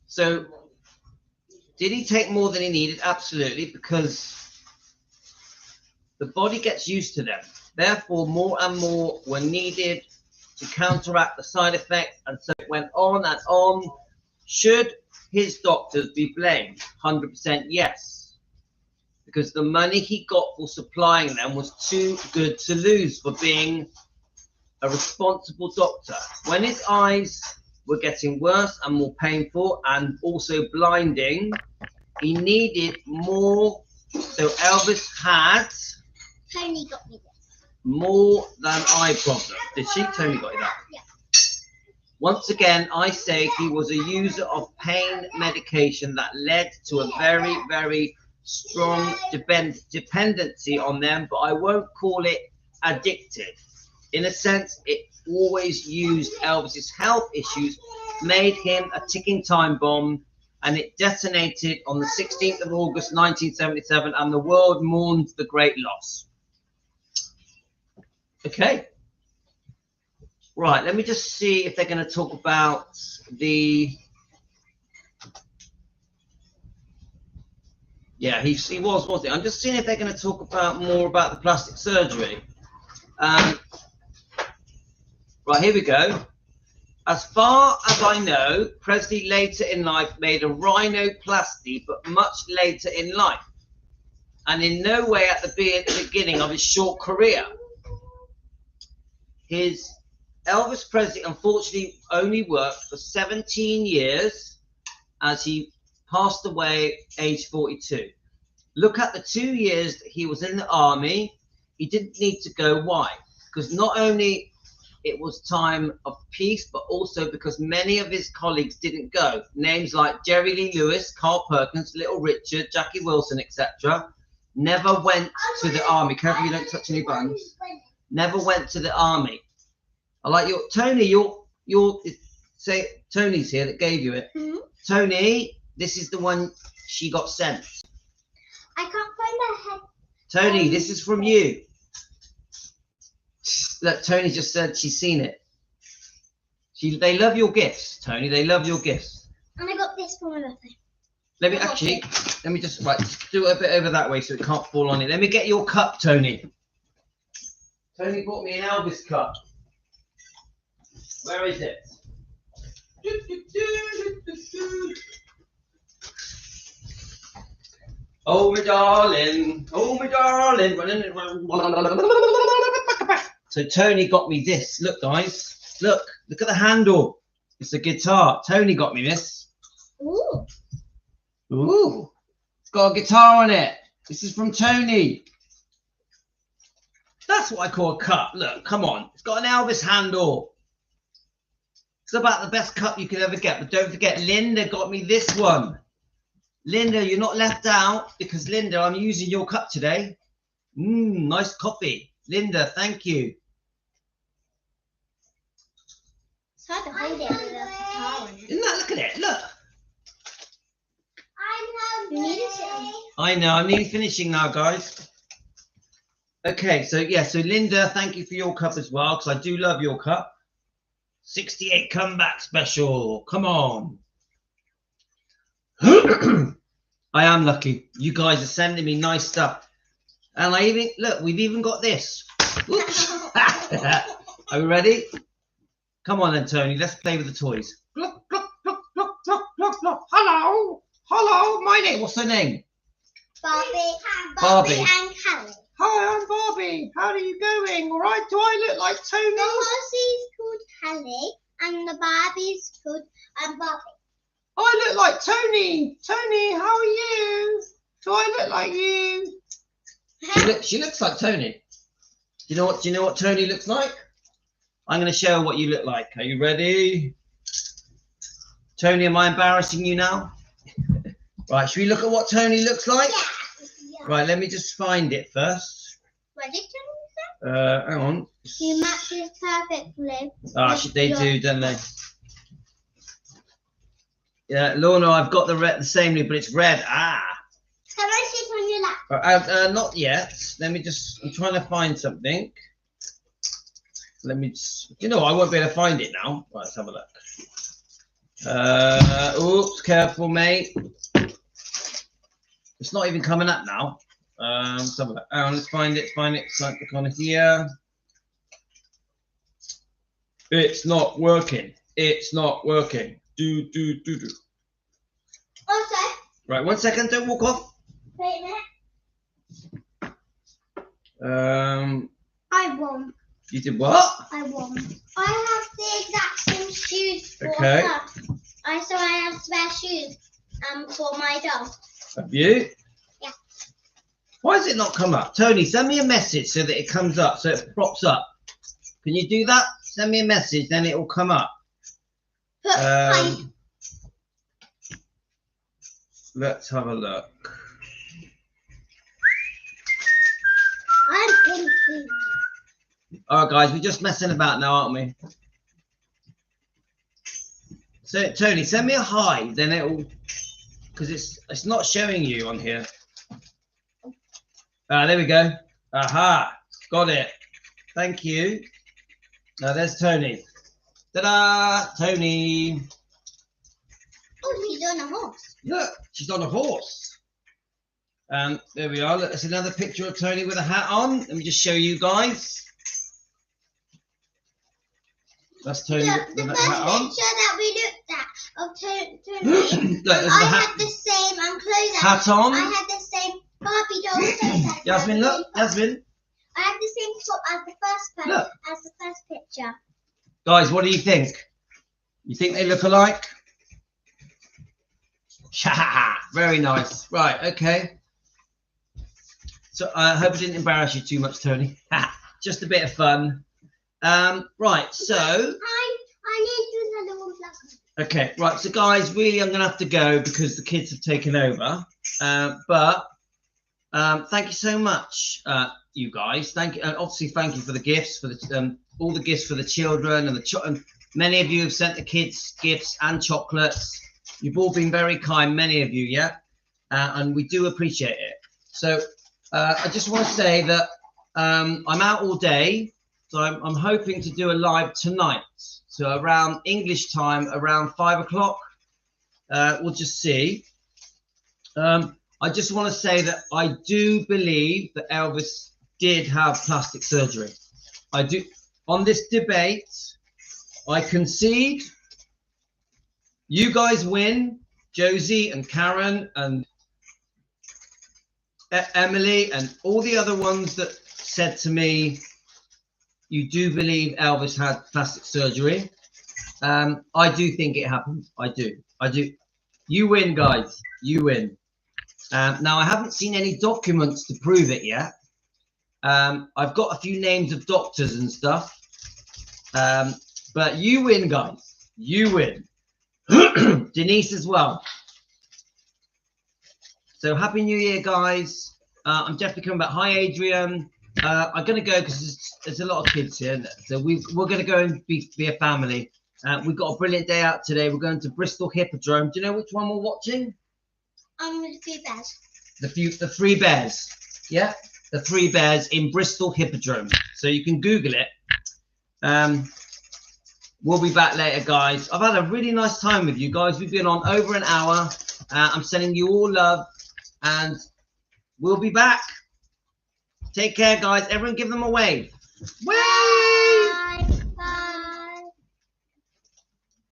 So, did he take more than he needed? Absolutely, because the body gets used to them. Therefore, more and more were needed to counteract the side effects, and so it went on and on. Should his doctors be blamed? 100% yes. Because the money he got for supplying them was too good to lose for being a responsible doctor. When his eyes were getting worse and more painful and also blinding, he needed more. So Elvis had Tony got me this. more than eye problem. Did she? Tony got you that? Yeah. Once again, I say he was a user of pain medication that led to a very, very strong dependency on them, but I won't call it addictive. In a sense, it always used Elvis's health issues, made him a ticking time bomb, and it detonated on the 16th of August 1977, and the world mourned the great loss. Okay. Right, let me just see if they're going to talk about the... Yeah, he was, wasn't he? I'm just seeing if they're going to talk about more about the plastic surgery. Right, here we go. As far as I know, Presley later in life made a rhinoplasty, but much later in life, and in no way at the beginning of his short career. His Elvis Presley unfortunately only worked for 17 years as he passed away age 42. Look at the 2 years that he was in the army. He didn't need to go. Why? Because not only it was time of peace, but also because many of his colleagues didn't go. Names like Jerry Lee Lewis, Carl Perkins, Little Richard, Jackie Wilson, etc. never went to the army. Careful you don't touch any buttons. Never went to the army. I like your Tony. Your say Tony's here that gave you it. Mm-hmm. Tony, this is the one she got sent. I can't find that head. Tony, this is from you. Look, Tony just said she's seen it. They love your gifts, Tony. They love your gifts. And I got this for my birthday. Let me just do it a bit over that way so it can't fall on it. Let me get your cup, Tony. Tony bought me an Elvis cup. Where is it? Oh my darling, running around. So Tony got me this. Look, guys, look at the handle. It's a guitar. Tony got me this. Ooh. Ooh, it's got a guitar on it. This is from Tony. That's what I call a cup. Look, come on. It's got an Elvis handle. It's about the best cup you could ever get. But don't forget, Linda got me this one. Linda, you're not left out because, Linda, I'm using your cup today. Nice coffee. Linda, thank you. It's hard to hold it with a guitar on it. Isn't that, look at it, look. You need to sit on. I know, I'm nearly finishing now, guys. Okay, so yeah, so Linda, thank you for your cup as well, because I do love your cup. 68 comeback special. Come on. I am lucky. You guys are sending me nice stuff. And I even, look, we've even got this. Are we ready? Come on then, Tony. Let's play with the toys. Hello. Hello. My name. What's her name? Barbie and Callie. Hi, I'm Barbie. How are you going? All right. Do I look like Tony? The Horsey's called Callie and the Barbie's called Barbie. I look like Tony. Tony, how are you? Do I look like you? She looks like Tony. Do you know what Tony looks like? I'm going to show her what you look like. Are you ready? Tony, am I embarrassing you now? Right, should we look at what Tony looks like? Yeah. Right, let me just find it first. What did Tony say? Hang on. You match this perfectly. They do, don't they? Yeah, Lorna, I've got the same, but it's red. Can I sit on your lap? Not yet. Let me just. I'm trying to find something. Let me. You know, I won't be able to find it now. Right, let's have a look. Oops, careful, mate. It's not even coming up now. Let's have a look. Let's find it. Find it. Click on it here. It's not working. It's not working. Do. Okay. Right, 1 second. Don't walk off. Wait a minute. I won. You did what? I won. I have the exact same shoes for Okay. her. So I have spare shoes for my dog. Have you? Yeah. Why does it not come up? Tony, send me a message so that it comes up, so it props up. Can you do that? Send me a message, then it will come up. Let's have a look. I'm thinking. All right, guys, we're just messing about now, aren't we? So, Tony, send me a hi, then it'll, because it's not showing you on here. There we go. Aha, got it. Thank you. Now there's Tony. Ta-da, Tony. Oh, he's on a horse. Look, she's on a horse. There we are. Look, that's another picture of Tony with a hat on. Let me just show you guys. That's Tony Look, the with first a hat on. picture that we looked at of Tony, Look, there's the I hat. had the same clothes. Hat on. I had the same Barbie doll clothes. Yasmin, look, Yasmin. I had the same top as the first photo, Look. as the first picture. Guys, what do you think? You think they look alike? Very nice. Right, okay. So I hope I didn't embarrass you too much, Tony. Just a bit of fun. Right, so... I need to do another one plus. Okay, right, so guys, really I'm going to have to go because the kids have taken over. But thank you so much, you guys. Thank you. Obviously, thank you for the gifts, for the all the gifts for the children and and many of you have sent the kids gifts and chocolates. You've all been very kind, many of you, yeah, and we do appreciate it. So I just want to say that I'm out all day, so I'm hoping to do a live tonight. So around English time, around 5 o'clock. We'll just see. I just want to say that I do believe that Elvis did have plastic surgery. I do. On this debate, I concede. You guys win. Josie and Karen and Emily and all the other ones that said to me, you do believe Elvis had plastic surgery. I do think it happened. I do. You win, guys. You win. Now, I haven't seen any documents to prove it yet. I've got a few names of doctors and stuff. But you win, guys. You win. Denise as well. So, Happy New Year, guys. I'm definitely coming back. Hi, Adrian. I'm going to go because there's a lot of kids here. So, we're going to go and be a family. We've got a brilliant day out today. We're going to Bristol Hippodrome. Do you know which one we're watching? The Three Bears. The Three Bears. Yeah, the Three Bears in Bristol Hippodrome. So you can Google it. We'll be back later, guys. I've had a really nice time with you guys. We've been on over an hour. I'm sending you all love, and we'll be back. Take care, guys. Everyone give them a wave. Wave! Bye.